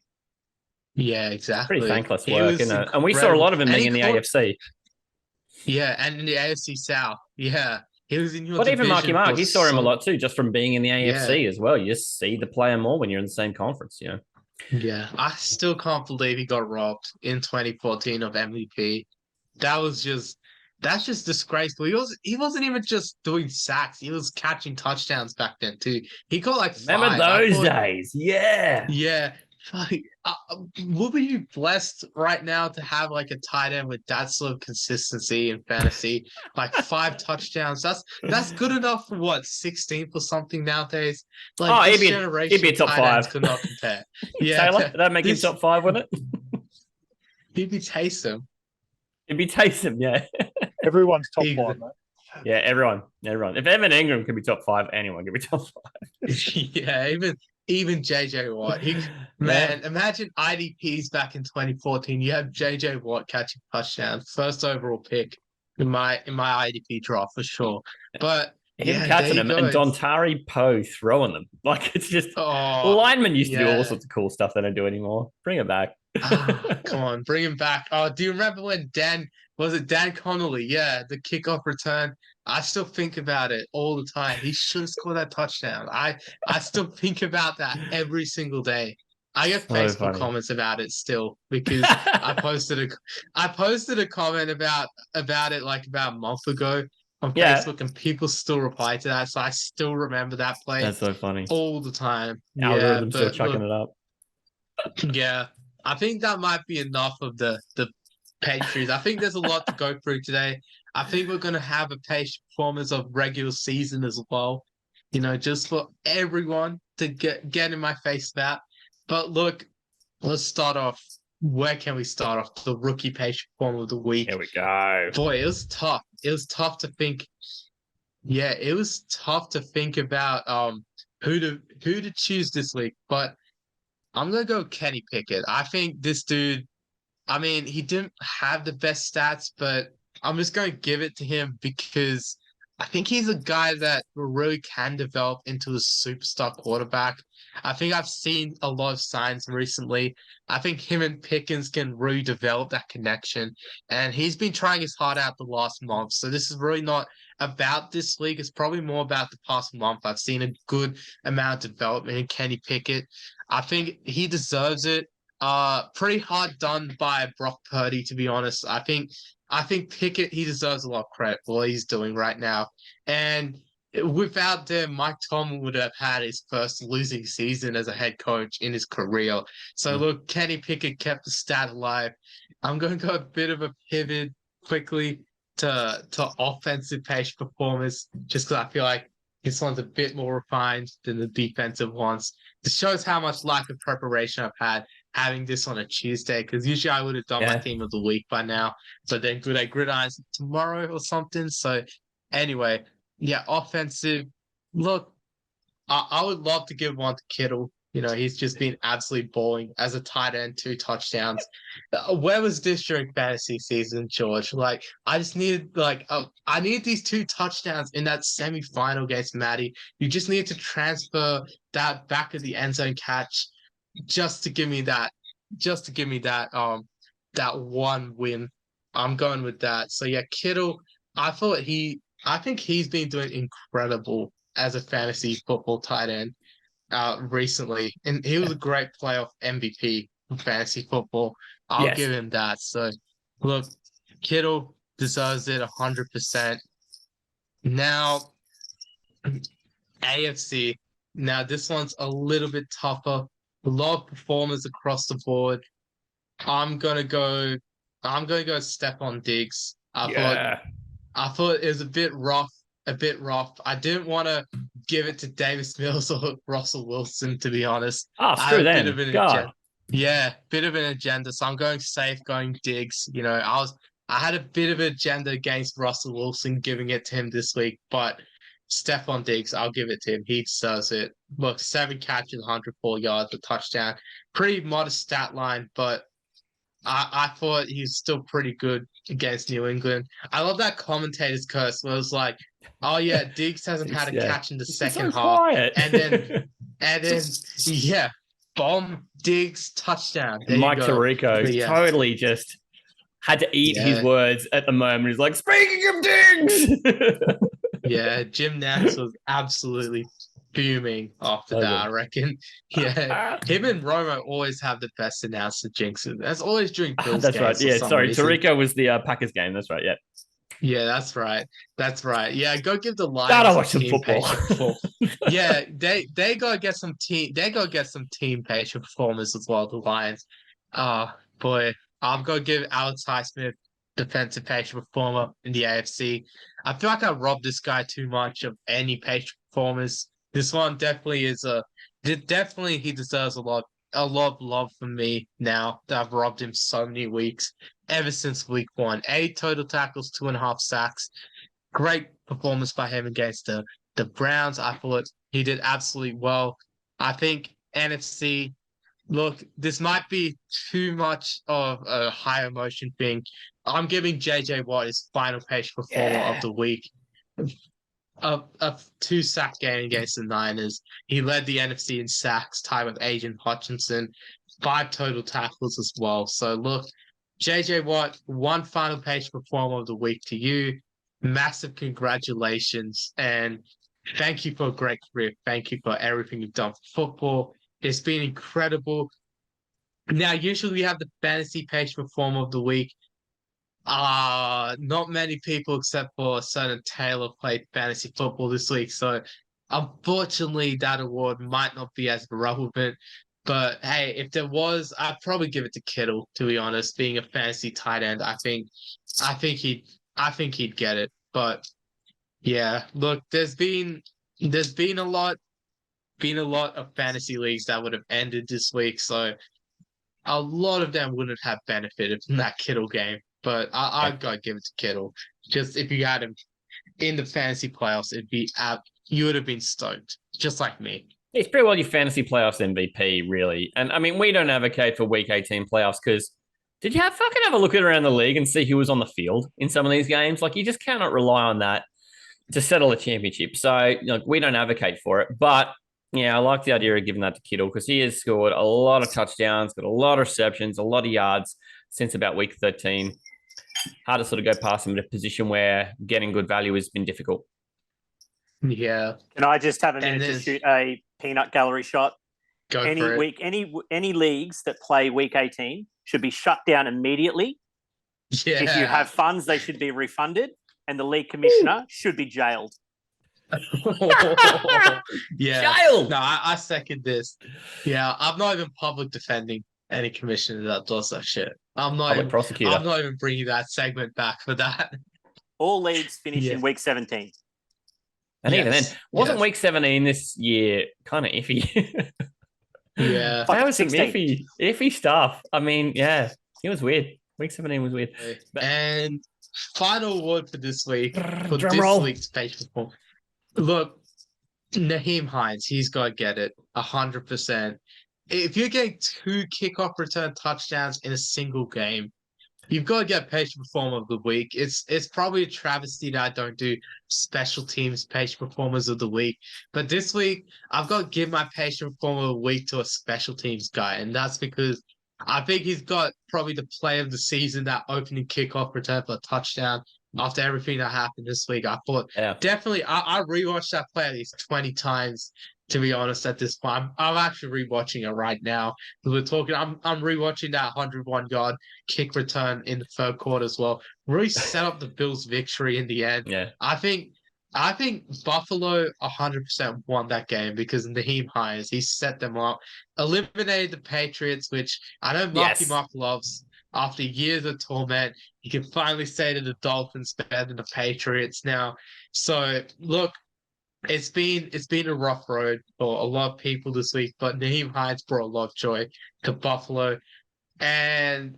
Yeah, exactly. Pretty thankless work, and we saw a lot of him being in the AFC. Yeah, and in the AFC South. Yeah. He was in your But even division Marky for he saw him a lot too, just from being in the AFC as well. You just see the player more when you're in the same conference, Yeah, I still can't believe he got robbed in 2014 of MVP. That That's just disgraceful. He wasn't even just doing sacks. He was catching touchdowns back then too. He got like Remember five. I those thought, days? Yeah. yeah. Like, would we be blessed right now to have like a tight end with that sort of consistency in fantasy? Like 5 touchdowns. That's good enough for what 16th or something nowadays. Like Oh, this he'd generation be of top tight ends 5. could not compare. Yeah, Taylor, that'd make him this top 5, wouldn't it? he'd be Taysom. It'd be Taysom, yeah. Everyone's top Ex- 5, mate. Yeah, everyone. If Evan Ingram can be top 5, anyone can be top 5. Yeah, even JJ Watt. Man, imagine IDPs back in 2014. You have JJ Watt catching touchdowns, first overall pick in my IDP draft for sure. But Him yeah, there catching you them go. and Dontari Poe throwing them. Like, it's just Oh, linemen used to do all yeah. sorts of cool stuff they don't do anymore. Bring it back. Come on, bring him back. Oh, do you remember when Dan Connolly? Yeah, the kickoff return. I still think about it all the time. He should have scored that touchdown. I still think about that every single day. I get So Facebook funny. comments about it still because I posted a comment about it like about a month ago on Yeah. Facebook, and people still reply to that. So I still remember that play That's so funny. all the time. Yeah, Algorithm still but chucking look, it up. yeah, I think that might be enough of the pastries. I think there's a lot to go through today. I think we're going to have a pastry performance of regular season as well. You know, just for everyone to get in my face that. But look, let's start off. Where can we start off? The rookie pastry performer of the week. Here we go. Boy, it was tough. It was tough to think. Yeah, it was tough to think about who to choose this week. But I'm gonna go Kenny Pickett. I think this dude. I mean, he didn't have the best stats, but I'm just going to give it to him because I think he's a guy that really can develop into a superstar quarterback. I think I've seen a lot of signs recently. I think him and Pickens can really develop that connection. And he's been trying his heart out the last month. So this is really not about this league. It's probably more about the past month. I've seen a good amount of development in Kenny Pickett. I think he deserves it. Pretty hard done by Brock Purdy, to be honest. I think Pickett, he deserves a lot of credit for what he's doing right now. And without them, Mike Tomlin would have had his first losing season as a head coach in his career. So look, Kenny Pickett kept the stat alive. I'm going to go a bit of a pivot quickly to offensive page performance, just because I feel like this one's a bit more refined than the defensive ones. This shows how much lack of preparation I've had having this on a Tuesday, because usually I would have done my team of the week by now. But then good at gridirons tomorrow or something. So anyway, yeah, offensive. Look, I would love to give one to Kittle. You know, he's just been absolutely balling as a tight end, 2 touchdowns. Where was this during fantasy season, George? Like, I just needed, I needed these 2 touchdowns in that semifinal against Maddie. You just needed to transfer that back of the end zone catch just to give me that, that one win. I'm going with that. So yeah, Kittle, I think he's been doing incredible as a fantasy football tight end recently. And he was a great playoff MVP in fantasy football. I'll give him that. So look, Kittle deserves it 100%. Now, AFC. Now this one's a little bit tougher. A lot of performers across the board. I'm gonna go Stephon Diggs. I thought it was a bit rough. I didn't want to give it to Davis Mills or Russell Wilson, to be honest. Screw them. Bit of an agenda. Yeah, bit of an agenda. So I'm going safe, going Diggs. You know, I had a bit of an agenda against Russell Wilson, giving it to him this week, but Stephon Diggs, I'll give it to him. He deserves it. Look, 7 catches, 104 yards, a touchdown. Pretty modest stat line, but I thought he's still pretty good against New England. I love that commentator's curse where it was like, oh yeah, Diggs hasn't had a catch in the second half. Quiet. And then yeah, bomb, Diggs, touchdown. There Mike you go. Tirico totally just had to eat his words at the moment. He's like, speaking of Diggs. Yeah, Jim Nantz was absolutely fuming after that, I reckon. Yeah, him and Romo always have the best announcer jinxes. That's always during Bills That's games. right. Yeah, sorry. Tirico was the Packers game. That's right. Yeah. Yeah, that's right. That's right. Yeah, go give the Gotta Lions some watch some team football. patient performance. Yeah, they gotta get some team. They gotta get some team patient performance as well. The Lions. Boy, I'm gonna give Alex Highsmith defensive patient performer in the AFC. I feel like I robbed this guy too much of any patient performance. This one definitely is definitely he deserves a lot of love from me now that I've robbed him so many weeks ever since week one. 8 total tackles, 2.5 sacks. Great performance by him against the Browns. I thought he did absolutely well. I think NFC, look, this might be too much of a high emotion thing. I'm giving JJ Watt his final page performer of Yeah. the week. A 2 sack game against the Niners. He led the NFC in sacks, tied with Agent Hutchinson, 5 total tackles as well. So look, JJ Watt, one final page performer of the week to you. Massive congratulations and thank you for a great career. Thank you for everything you've done for football. It's been incredible. Now, usually we have the fantasy page performer of the week. Not many people except for certain Taylor played fantasy football this week. So unfortunately that award might not be as relevant. But hey, if there was, I'd probably give it to Kittle, to be honest. Being a fantasy tight end, I think he'd get it. But yeah, look, there's been a lot of fantasy leagues that would have ended this week. So a lot of them wouldn't have benefited from that Kittle game. But I've got to give it to Kittle. Just if you had him in the fantasy playoffs, you would have been stoked, just like me. It's pretty well your fantasy playoffs MVP, really. And I mean, we don't advocate for week 18 playoffs because did you fucking have a look at around the league and see who was on the field in some of these games? Like, you just cannot rely on that to settle a championship. So, we don't advocate for it. But yeah, I like the idea of giving that to Kittle because he has scored a lot of touchdowns, got a lot of receptions, a lot of yards since about week 13. Hard to sort of go past him in a position where getting good value has been difficult. Yeah, Can I just have a And minute to then- shoot a peanut gallery shot? go Any for it. week, any leagues that play week 18 should be shut down immediately. Yeah. If you have funds, they should be refunded, and the league commissioner should be jailed. Yeah. Jail! No, I second this. Yeah, I'm not even public defending any commissioner that does that shit. Public prosecutor. I'm not even bringing that segment back for that. All leagues finish Yeah. in week 17. And even then, Yes, wasn't yes. week 17 this year kind of iffy? Yeah. Fuck, That was some 16. iffy stuff. I mean, yeah, it was weird. Week 17 was weird. But- And final word for this week, for Drum this roll. week's page perform. Look, Naheem Hines, he's got to get it 100%. If you're getting 2 kickoff return touchdowns in a single game, you've got to get patient performer of the week. It's probably a travesty that I don't do special teams patient performers of the week. But this week, I've got to give my patient performer of the week to a special teams guy. And that's because I think he's got probably the play of the season, that opening kickoff return for a touchdown after everything that happened this week. I thought Yeah. definitely I rewatched that play at least 20 times, to be honest, at this point. I'm actually rewatching it right now. We're talking, I'm rewatching that 101-yard kick return in the third quarter as well. Really set up the Bills' victory in the end. Yeah. I think Buffalo 100% won that game because Naheem Hines, he set them up, eliminated the Patriots, which I know Marky Yes. Mark loves. After years of torment, he can finally say to the Dolphins better than the Patriots now. So look, it's been a rough road for a lot of people this week, but Naheem Hines brought a lot of joy to Buffalo. And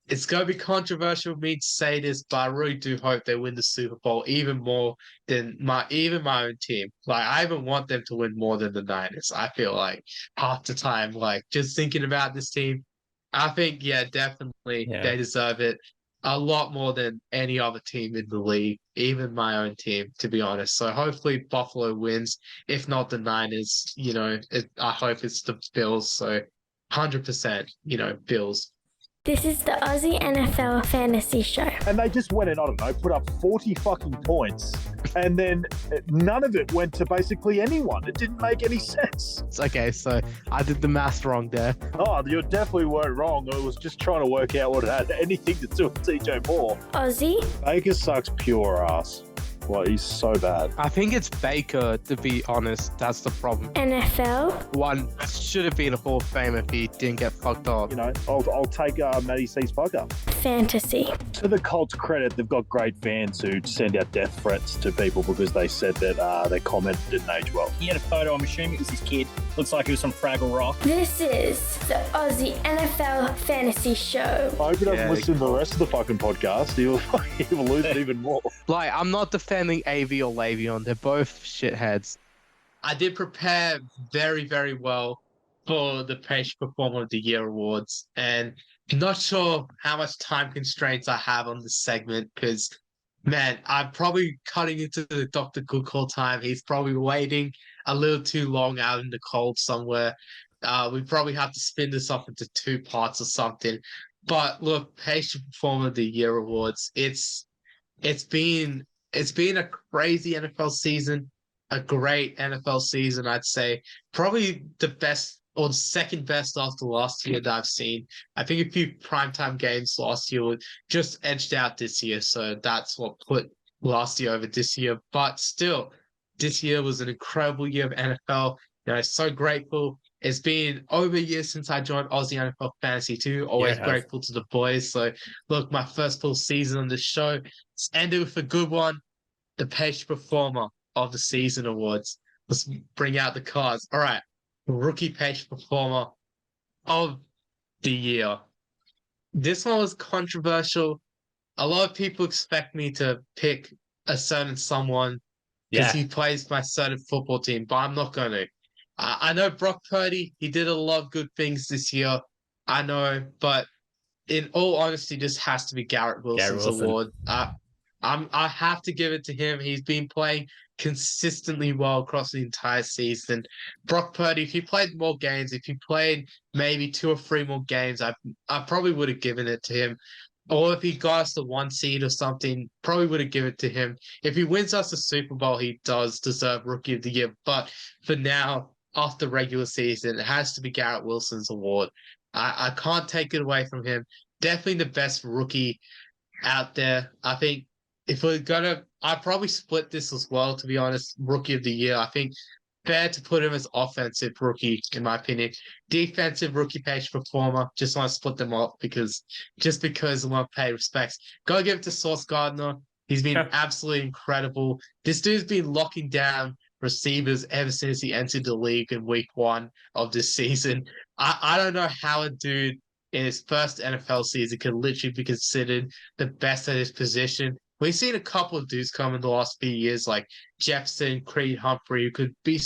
it's going to be controversial for me to say this, but I really do hope they win the Super Bowl even more than my own team. Like, I even want them to win more than the Niners. I feel like half the time, like, just thinking about this team, I think, yeah, definitely Yeah. they deserve it a lot more than any other team in the league, even my own team, to be honest. So hopefully Buffalo wins. If not the Niners, I hope it's the Bills. So 100%, Bills. This is the Aussie NFL Fantasy Show. And they just went and, I don't know, put up 40 fucking points. And then none of it went to basically anyone. It didn't make any sense. It's okay, so I did the math wrong there. Oh, you definitely weren't wrong. I was just trying to work out what it had anything to do with TJ Moore. Aussie. Baker sucks pure ass. Like, he's so bad. I think it's Baker, to be honest. That's the problem. NFL. One should have been a Hall of Fame if he didn't get fucked up. You know, I'll take Matty C's fucker. Fantasy. To the Colts' credit, they've got great fans who send out death threats to people because they said that their comment didn't age well. He had a photo, I'm assuming it was his kid. Looks like he was from Fraggle Rock. This is the Aussie NFL Fantasy Show. I hope he doesn't listen to the rest of the fucking podcast. He'll lose it even more. Like, I'm not defending AV or Le'Veon. They're both shitheads. I did prepare very, very well for the Pastry Performer of the Year awards, and not sure how much time constraints I have on this segment because, man, I'm probably cutting into the Dr. Good Call time. He's probably waiting a little too long out in the cold somewhere. We probably have to spin this off into 2 parts or something. But look, Pastry Performer of the Year awards. It's been a crazy NFL season, a great NFL season, I'd say. Probably the best or the second best after last year that I've seen. I think a few primetime games last year were just edged out this year, so that's what put last year over this year. But still, this year was an incredible year of NFL. You know, so grateful. It's been over a year since I joined Aussie NFL Fantasy too. Always grateful to the boys. So, look, my first full season on this show. It's ended with a good one. The Pastry Performer of the Season Awards. Let's bring out the cards. All right. Rookie Pastry Performer of the Year. This one was controversial. A lot of people expect me to pick a certain someone because he plays my certain football team, but I'm not going to. I know Brock Purdy, he did a lot of good things this year. I know, but in all honesty, this has to be Garrett Wilson's award. I have to give it to him. He's been playing consistently well across the entire season. Brock Purdy, if he played more games, if he played maybe 2 or 3 more games, I probably would have given it to him. Or if he got us the 1 seed or something, probably would have given it to him. If he wins us the Super Bowl, he does deserve Rookie of the Year. But for now, after regular season, it has to be Garrett Wilson's award. I can't take it away from him. Definitely the best rookie out there. I think if we're gonna, I'd probably split this as well, to be honest. Rookie of the Year. I think fair to put him as offensive rookie, in my opinion. Defensive rookie Pastry Performer. Just want to split them up because I want to pay respects. Gotta give it to Sauce Gardner. He's been absolutely incredible. This dude's been locking down receivers ever since he entered the league in week 1 of this season. I don't know how a dude in his first NFL season could literally be considered the best at his position. We've seen a couple of dudes come in the last few years, like Jefferson, Creed Humphrey, who could be,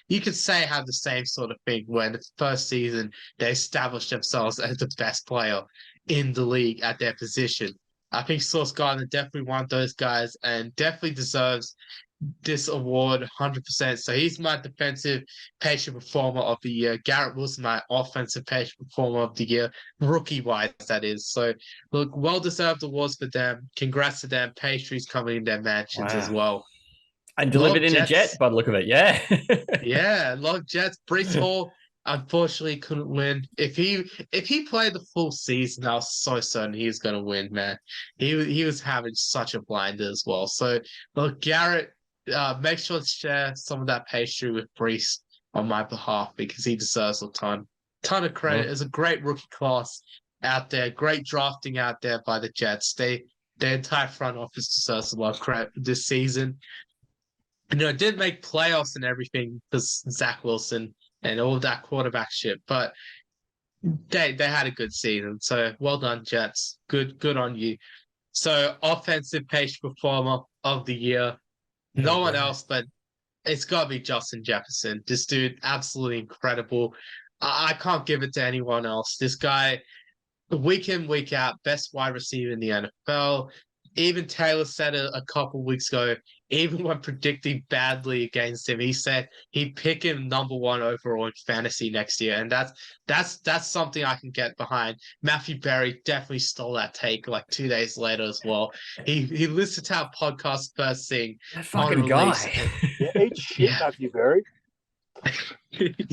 you could say, have the same sort of thing where in the first season they established themselves as the best player in the league at their position. I think Sauce Gardner definitely one of those guys and definitely deserves this award 100%. So he's my defensive Pastry Performer of the Year. Garrett Wilson, my offensive Pastry Performer of the Year, rookie-wise, that is. So, look, well-deserved awards for them. Congrats to them. Pastry's coming in their mansions as well. And delivered in a jet by the look of it, Yeah, love Jets. Brees Hall, unfortunately, couldn't win. If he played the full season, I was so certain he was going to win, man. He was having such a blinder as well. So, look, Garrett, make sure to share some of that pastry with Brees on my behalf because he deserves a ton of credit. It's a great rookie class out there, great drafting out there by the Jets. Their entire front office deserves a lot of credit this season. You know, it did make playoffs and everything because Zach Wilson and all of that quarterback shit, but they had a good season. So well done, Jets. Good on you. So offensive Pastry Performer of the Year. No one else, but it's got to be Justin Jefferson. This dude, absolutely incredible. I can't give it to anyone else. This guy, week in, week out, best wide receiver in the NFL. Even Taylor said it a couple weeks ago. even when predicting badly against him, he said he'd pick him number 1 overall in fantasy next year, and that's something I can get behind. Matthew Berry definitely stole that take like 2 days later as well. He listened to our podcast first thing That on fucking release. guy. Yeah, eat shit, Yeah. Matthew Berry.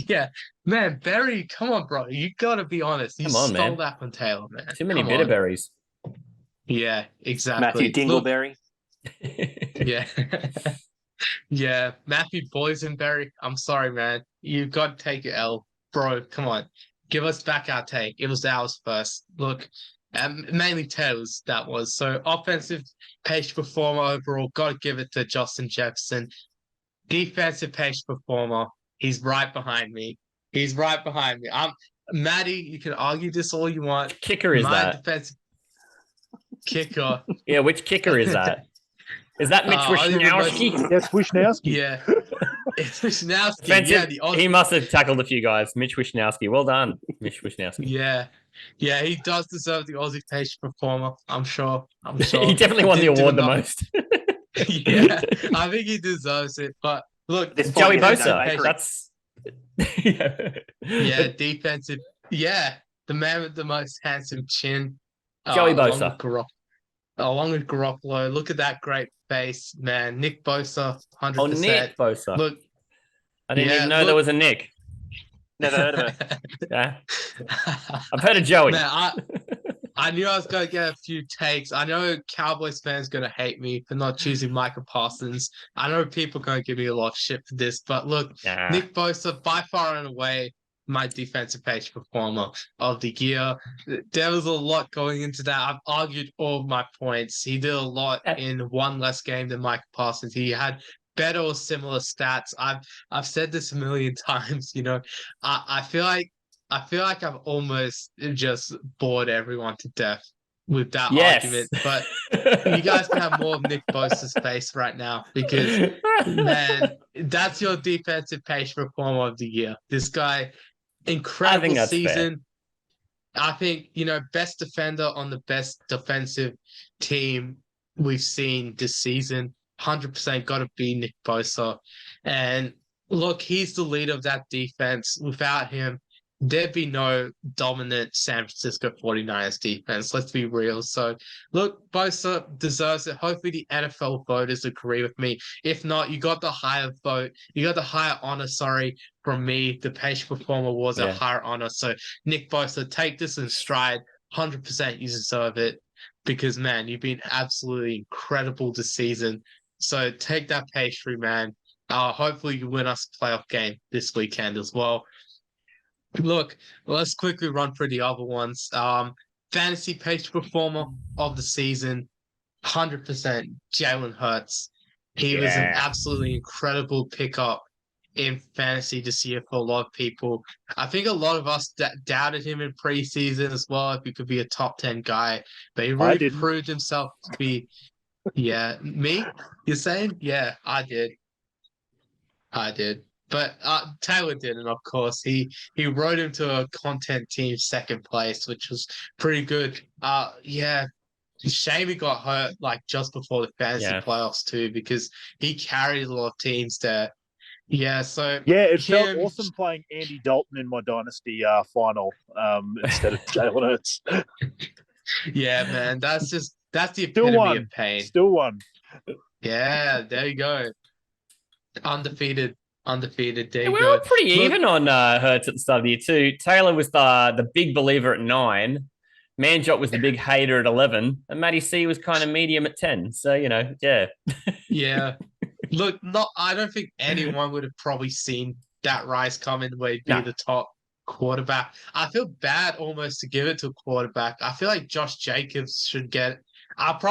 Yeah, man, Berry, come on, bro. You gotta be honest. You Come on, stole man. that from Taylor, man. Too many Come bitter on. berries. Yeah, exactly. Matthew Look, Dingleberry. yeah. Yeah, Matthew Boysenberry. I'm sorry, man. You've got to take it L. Bro, come on. Give us back our take. It was ours first. Look, mainly Taylor's that was. So offensive page performer overall, got to give it to Justin Jefferson. Defensive page performer, he's right behind me. He's right behind me. Maddie, you can argue this all you want. Kicker is My that? defensive kicker. Yeah, which kicker is that? Is that Mitch Wishnowski? Yes, Wishnowski. Yeah. It's Wishnowski. Defensive, Yeah, the Aussie. he must have tackled a few guys. Mitch Wishnowski. Well done, Mitch Wishnowski. Yeah. Yeah, he does deserve the Aussie page performer. I'm sure. I'm sure. He definitely won the Didn't do award the enough. most. Yeah, I think he deserves it. But look, This Joey point, Bosa. I agree. That's yeah, defensive. Yeah, the man with the most handsome chin. Joey along Bosa. with along with Garoppolo. Look at that great face, man. Nick Bosa, 100%. Oh, Nick Bosa. Look, I didn't yeah, even know look- there was a Nick. Never heard of it. Yeah, I've heard of Joey. Man, I knew I was going to get a few takes. I know Cowboys fans going to hate me for not choosing Micah Parsons. I know people are going to give me a lot of shit for this, but look, Nah. Nick Bosa, by far and away, my defensive page performer of the year. There was a lot going into that. I've argued all my points. He did a lot in one less game than Micah Parsons. He had better or similar stats. I've said this a million times. You know, I feel like I've almost just bored everyone to death with that Yes. argument. But you guys can have more of Nick Bosa's face right now because, man, that's your defensive page performer of the year. This guy, incredible that's season. I think, you know, best defender on the best defensive team we've seen this season. 100% got to be Nick Bosa. And look, he's the leader of that defense. Without him, there'd be no dominant San Francisco 49ers defense. Let's be real. So, look, Bosa deserves it. Hopefully the NFL voters agree with me. If not, you got the higher vote. You got the higher honor, from me. The page performer was a higher honor. So, Nick Bosa, take this in stride. 100% you deserve it. Because, man, you've been absolutely incredible this season. So, take that pastry, man. Hopefully you win us a playoff game this weekend as well. Look, let's quickly run through the other ones. Fantasy page performer of the season, 100% Jalen Hurts. He was an absolutely incredible pickup in fantasy this year for a lot of people. I think a lot of us doubted him in preseason as well, if he could be a top 10 guy, but he really proved himself to be. Yeah, me? You're saying? Yeah, I did. But Taylor didn't, of course. He rode him to a content team second place, which was pretty good. Yeah, shame he got hurt like just before the fantasy playoffs too, because he carried a lot of teams there. Yeah, so yeah, it felt awesome playing Andy Dalton in my dynasty final instead of Jalen Hurts. Yeah, man, that's the epitome of pain. Still won. Yeah, there you go. Undefeated. There you we go. were pretty even on Hurts at the start of the year too. Taylor was the big believer at 9. Manjot was the big hater at 11, and Matty C was kind of medium at 10. So yeah. Yeah. Look, I don't think anyone would have probably seen that rise coming where he'd be the top quarterback. I feel bad almost to give it to a quarterback. I feel like Josh Jacobs should get.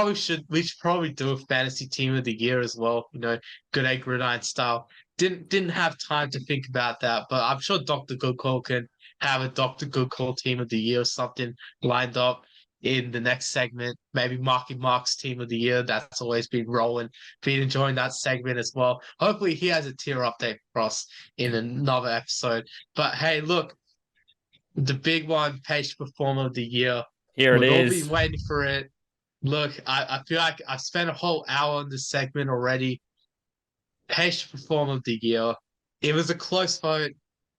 We should probably do a fantasy team of the year as well. Good egg gridiron style. Didn't have time to think about that, but I'm sure Dr. Good Call can have a Dr. Good Call team of the year or something lined up in the next segment. Maybe Marky Mark's team of the year. That's always been rolling. Been enjoying that segment as well. Hopefully he has a tier update for us in another episode. But hey, look, the big one, page performer of the year. Here it We've all is. been waiting for it. Look, I feel like I've spent a whole hour on this segment already. Pastry Performer of the Year. It was a close vote.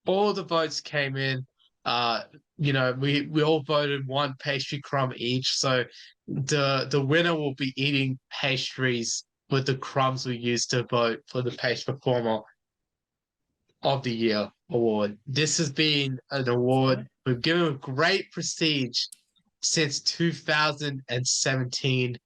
All the votes came in. We all voted one pastry crumb each. So the winner will be eating pastries with the crumbs we used to vote for the Pastry Performer of the Year award. This has been an award we've given great prestige since 2017.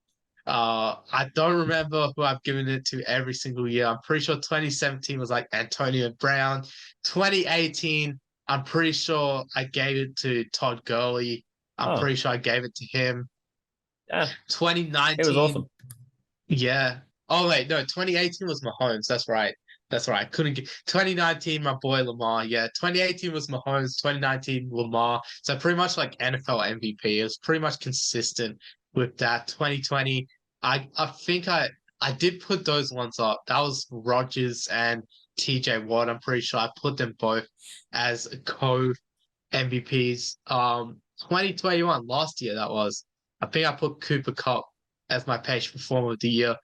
I don't remember who I've given it to every single year. I'm pretty sure 2017 was like Antonio Brown. 2018, I'm pretty sure I gave it to Todd Gurley. I'm pretty sure I gave it to him. Yeah. 2019. It was awesome. Yeah. Oh wait, no, 2018 was Mahomes. That's right. Couldn't get 2019, my boy Lamar. Yeah, 2018 was Mahomes, 2019 Lamar. So pretty much like NFL MVP. It was pretty much consistent with that. 2020, I think I did put those ones up. That was Rodgers and TJ Watt. I'm pretty sure I put them both as co MVPs. 2021, last year that was. I think I put Cooper Cup as my Page Performer of the Year.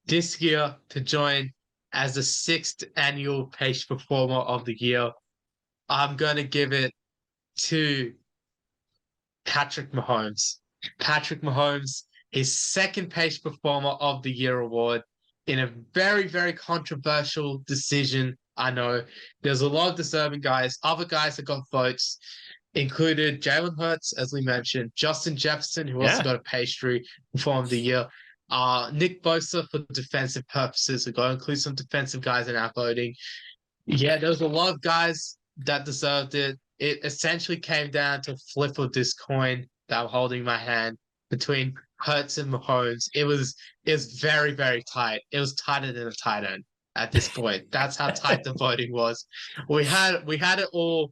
This year to join as the 6th annual Page Performer of the Year, I'm going to give it to Patrick Mahomes. Patrick Mahomes, his second Page Performer of the Year award in a very, very controversial decision. I know there's a lot of deserving guys. Other guys that got votes included Jalen Hurts, as we mentioned, Justin Jefferson, who also got a Pastry Performer of the Year, Nick Bosa for defensive purposes. We've got to include some defensive guys in our voting. Yeah, there was a lot of guys that deserved it. It essentially came down to flip of this coin that I'm holding in my hand between Hurts and Mahomes. It was very, very tight. It was tighter than a tight end at this point. That's how tight the voting was. We had it all.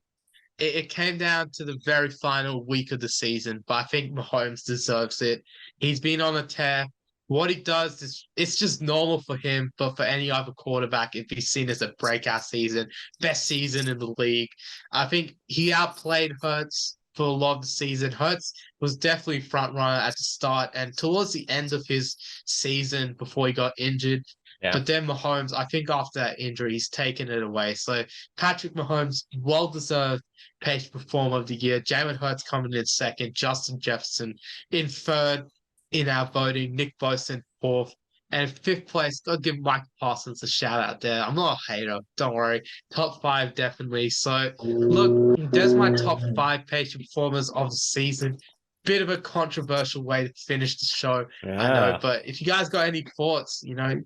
It came down to the very final week of the season, but I think Mahomes deserves it. He's been on a tear. What he does is it's just normal for him, but for any other quarterback, if he's seen as a breakout season, best season in the league. I think he outplayed Hurts for a lot of the season. Hurts was definitely front runner at the start and towards the end of his season before he got injured. Yeah. But then Mahomes, I think after that injury, he's taken it away. So Patrick Mahomes, well-deserved Page Performer of the Year. Jalen Hurts coming in second. Justin Jefferson in third in our voting. Nick Bosa in fourth. And fifth place, got to give Mike Parsons a shout out there. I'm not a hater, don't worry. Top 5, definitely. So, look, there's my top 5 Page Performers of the season. Bit of a controversial way to finish the show, I know. But if you guys got any thoughts,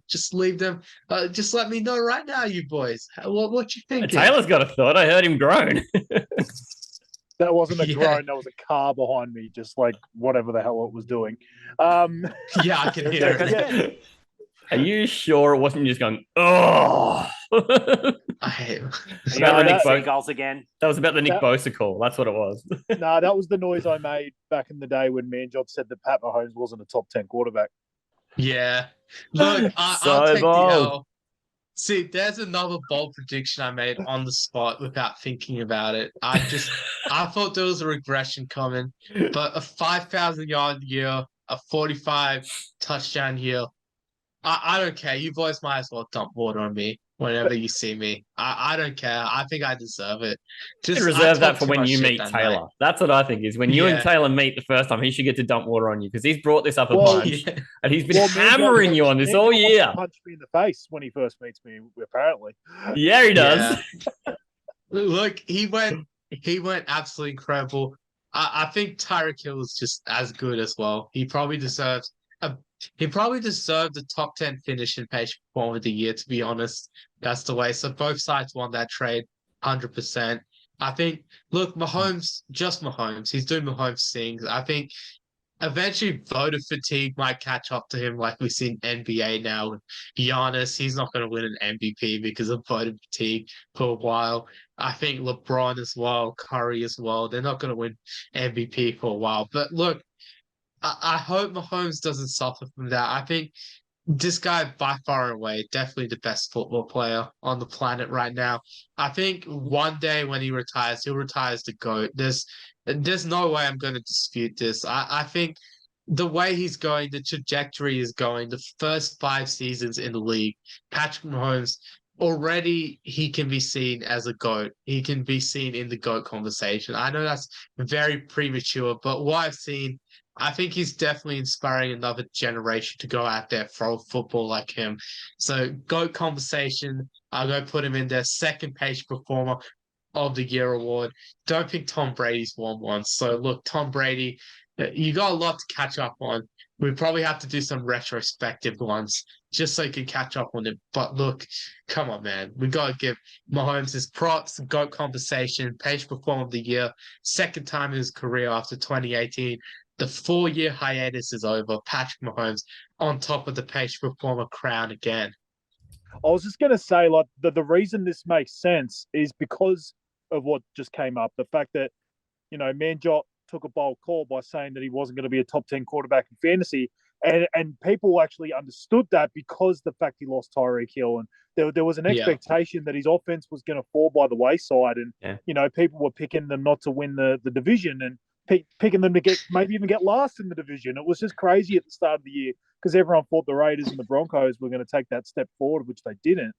just leave them. Just let me know right now, you boys. What you think? Taylor's got a thought. I heard him groan. That wasn't a groan. That was a car behind me, just like whatever the hell it was doing. Yeah, I can hear it. Are you sure it wasn't just going, oh? I hate him. Goals again. That was about the Nick Bosa call. That's what it was. No, that was the noise I made back in the day when me and Job said that Pat Mahomes wasn't a top 10 quarterback. Yeah. Look, I'll take the L. See, there's another bold prediction I made on the spot without thinking about it. I thought there was a regression coming, but a 5,000-yard year, a 45 touchdown year. I don't care. You boys might as well dump water on me whenever you see me. I don't care. I think I deserve it. Just reserve that for when you meet Taylor. Night. That's what I think is when you and Taylor meet the first time, he should get to dump water on you because he's brought this up a bunch and he's been hammering you on this all year. Punched me in the face when he first meets me, apparently. Yeah, he does. Yeah. Look, he went absolutely incredible. I think Tyreek Hill is just as good as well. He probably deserves the top 10 finish in Page Performer of the Year, to be honest. That's the way. So both sides won that trade 100%. I think, look, Mahomes, just Mahomes. He's doing Mahomes things. I think eventually voter fatigue might catch up to him like we've seen NBA now. With Giannis, he's not going to win an MVP because of voter fatigue for a while. I think LeBron as well, Curry as well. They're not going to win MVP for a while. But look, I hope Mahomes doesn't suffer from that. I think this guy, by far and away, definitely the best football player on the planet right now. I think one day when he retires, he'll retire as the GOAT. There's no way I'm going to dispute this. I think the way he's going, the trajectory is going, the first 5 seasons in the league, Patrick Mahomes already he can be seen as a GOAT. He can be seen in the GOAT conversation. I know that's very premature, but what I've seen, I think he's definitely inspiring another generation to go out there throw football like him. So GOAT conversation, I'll go put him in there. Second page performer of the year award. Don't think Tom Brady's won one. So look, Tom Brady, you got a lot to catch up on. We probably have to do some retrospective ones just so you can catch up on it. But look, come on, man. We got to give Mahomes his props, GOAT conversation, page performer of the year, second time in his career after 2018. The 4-year hiatus is over. Patrick Mahomes on top of the page performer crown again. I was just going to say, like, the reason this makes sense is because of what just came up. The fact that, Manjot took a bold call by saying that he wasn't going to be a top 10 quarterback in fantasy. And people actually understood that because the fact he lost Tyreek Hill. And there was an expectation that his offense was going to fall by the wayside. And, people were picking them not to win the division and picking them to maybe even get last in the division. It was just crazy at the start of the year because everyone thought the Raiders and the Broncos were going to take that step forward, which they didn't.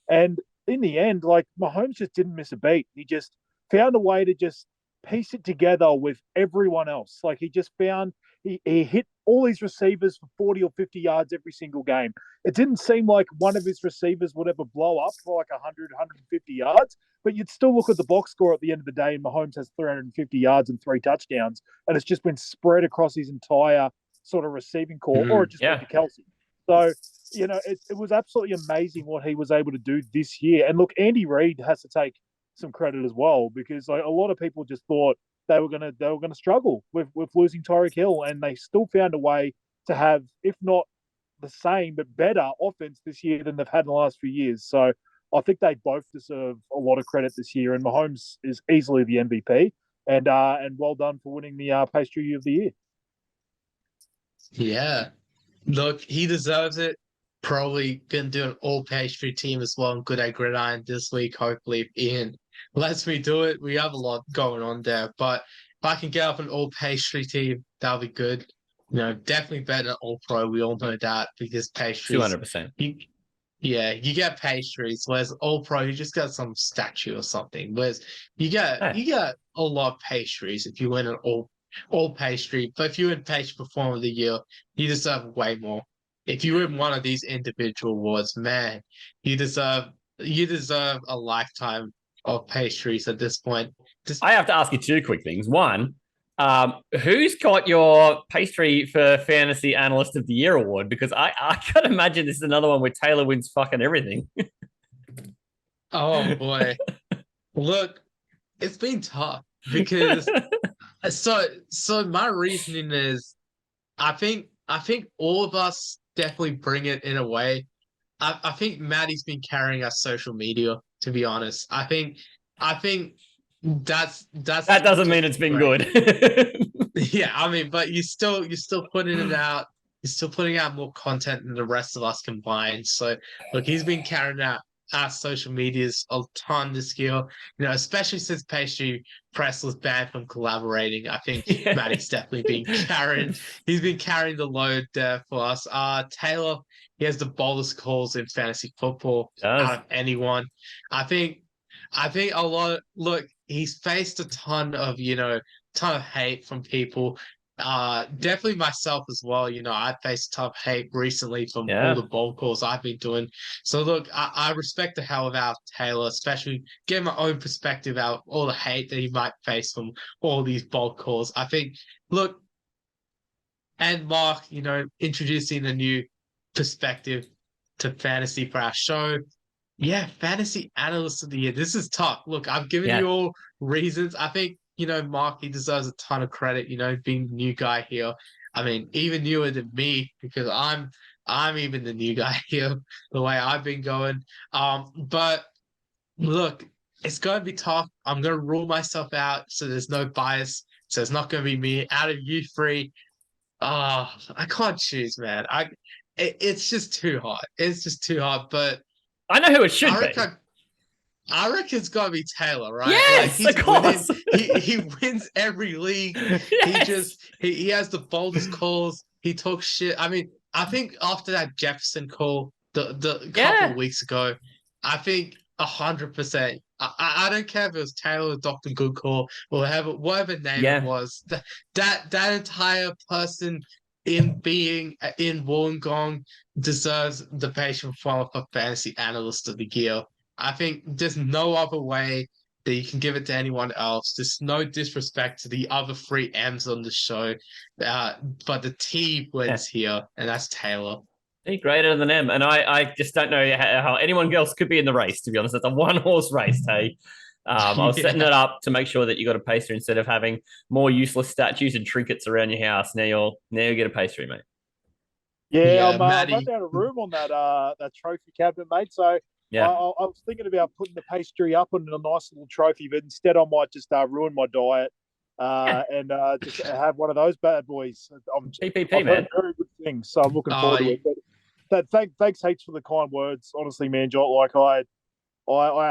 And in the end, like, Mahomes just didn't miss a beat. He just found a way to just piece it together with everyone else. Like, he just found he hit all his receivers for 40 or 50 yards every single game. It didn't seem like one of his receivers would ever blow up for like 100, 150 yards, but you'd still look at the box score at the end of the day and Mahomes has 350 yards and 3 touchdowns, and it's just been spread across his entire sort of receiving core, or it just went to Kelsey. So, it was absolutely amazing what he was able to do this year. And look, Andy Reid has to take some credit as well, because like, a lot of people just thought they were gonna struggle with losing Tyreek Hill, and they still found a way to have, if not the same but better offense this year than they've had in the last few years. So I think they both deserve a lot of credit this year, and Mahomes is easily the MVP. And well done for winning the Pastry of the Year. Yeah. Look, he deserves it. Probably going to do an all pastry team as well. Good at Gridiron this week. Hopefully, if Ian lets me do it. We have a lot going on there. But if I can get up an all pastry team, that'll be good. Definitely better than all pro. We all know that because pastries. 200%. You get pastries, whereas all pro, you just got some statue or something. Whereas you get a lot of pastries if you win an all pastry. But if you win pastry performer of the year, you deserve way more. If you win one of these individual awards, man, you deserve a lifetime of pastries at this point. I have to ask you 2 quick things. One, who's got your Pastry for Fantasy Analyst of the Year award? Because I can't imagine this is another one where Taylor wins fucking everything. Oh boy. Look, it's been tough because so my reasoning is I think all of us definitely bring it in a way. I think Maddie's been carrying our social media, to be honest. I think that's that doesn't mean it's been good. Yeah, I mean, but you're still putting it out. You're still putting out more content than the rest of us combined. So look, he's been carrying out our social medias a ton this year. Especially since Pastry Press was banned from collaborating. I think Maddie's definitely been carrying. He's been carrying the load there for us. Taylor, he has the boldest calls in fantasy football out of anyone. I think a lot. Look, he's faced a ton of hate from people. Definitely myself as well. I faced a ton of hate recently from all the bold calls I've been doing. So look, I respect the hell out of Taylor, especially getting my own perspective out all the hate that he might face from all these bold calls. I think, look, and Mark, introducing a new perspective to fantasy for our show. Yeah, fantasy analyst of the year. This is tough. Look, I've given you all reasons. I think, Mark, he deserves a ton of credit, being the new guy here. I mean, even newer than me, because I'm even the new guy here, the way I've been going. But look, it's going to be tough. I'm going to rule myself out so there's no bias. So it's not going to be me. Out of you 3, I can't choose, man. It's just too hard. It's just too hard. But I know who it should be. I reckon it's gotta be Taylor, right? Yes, like, of course. He wins every league. Yes. He has the boldest calls. He talks shit. I mean, I think after that Jefferson call the couple of weeks ago, I think 100%. I don't care if it was Taylor or Dr. Good Call or whatever name it was. That entire person in Wollongong deserves the patient form for Fantasy Analyst of the Year. I think there's no other way that you can give it to anyone else. There's no disrespect to the other 3 M's on the show, but the T wins here, and that's Taylor. He greater than M, and I just don't know how anyone else could be in the race. To be honest, it's a 1-horse race. Hey, I was setting it up to make sure that you got a pastry instead of having more useless statues and trinkets around your house. Now you get a pastry, mate. Yeah, I'm running out of room on that trophy cabinet, mate. So yeah, I was thinking about putting the pastry up on a nice little trophy, but instead I might just ruin my diet and just have one of those bad boys. PPP, I've man. heard very good things, so I'm looking forward to it. But thanks heaps for the kind words. Honestly, man, Jot, like I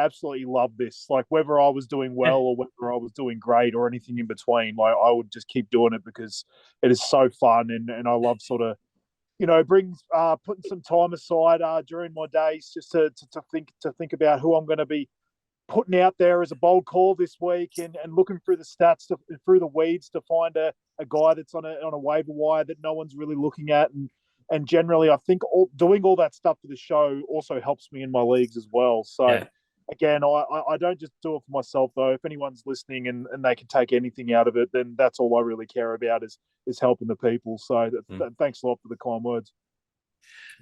absolutely love this. Like whether I was doing well or whether I was doing great or anything in between, like I would just keep doing it because it is so fun and I love sort of, brings putting some time aside during my days just to think about who I'm going to be putting out there as a bold call this week and looking through the stats through the weeds to find a guy that's on a waiver wire that no one's really looking at and generally I think doing all that stuff for the show also helps me in my leagues as well. So again, I don't just do it for myself though. If anyone's listening and they can take anything out of it, then that's all I really care about is helping the people. So thanks a lot for the kind words.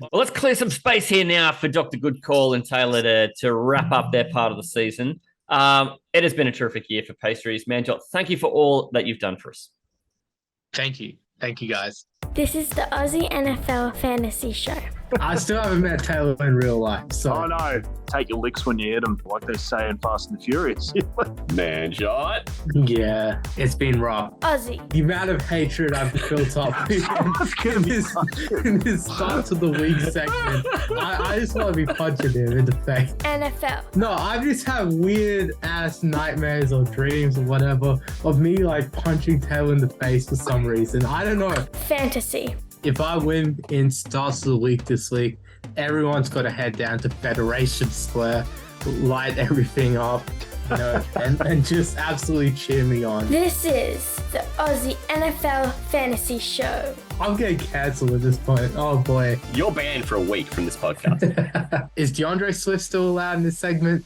Well, let's clear some space here now for Dr. Good Call and Taylor to wrap up their part of the season. It has been a terrific year for pastries. Manjot, thank you for all that you've done for us. Thank you. Thank you, guys. This is the Aussie NFL Fantasy Show. I still haven't met Taylor in real life. So. I know. Take your licks when you hit them, like they say in Fast and the Furious. Manjot. Yeah, it's been rough. Aussie. The amount of hatred I've built up in this start of the week segment. I just want to be punching him in the face. NFL. No, I just have weird ass nightmares or dreams or whatever of me like punching Taylor in the face for some reason. I don't know. Fantasy. If I win in starts of the week this week, everyone's got to head down to Federation Square, light everything up, and just absolutely cheer me on. This is the Aussie NFL Fantasy Show. I'm getting cancelled at this point. Oh boy. You're banned for a week from this podcast. Is DeAndre Swift still allowed in this segment?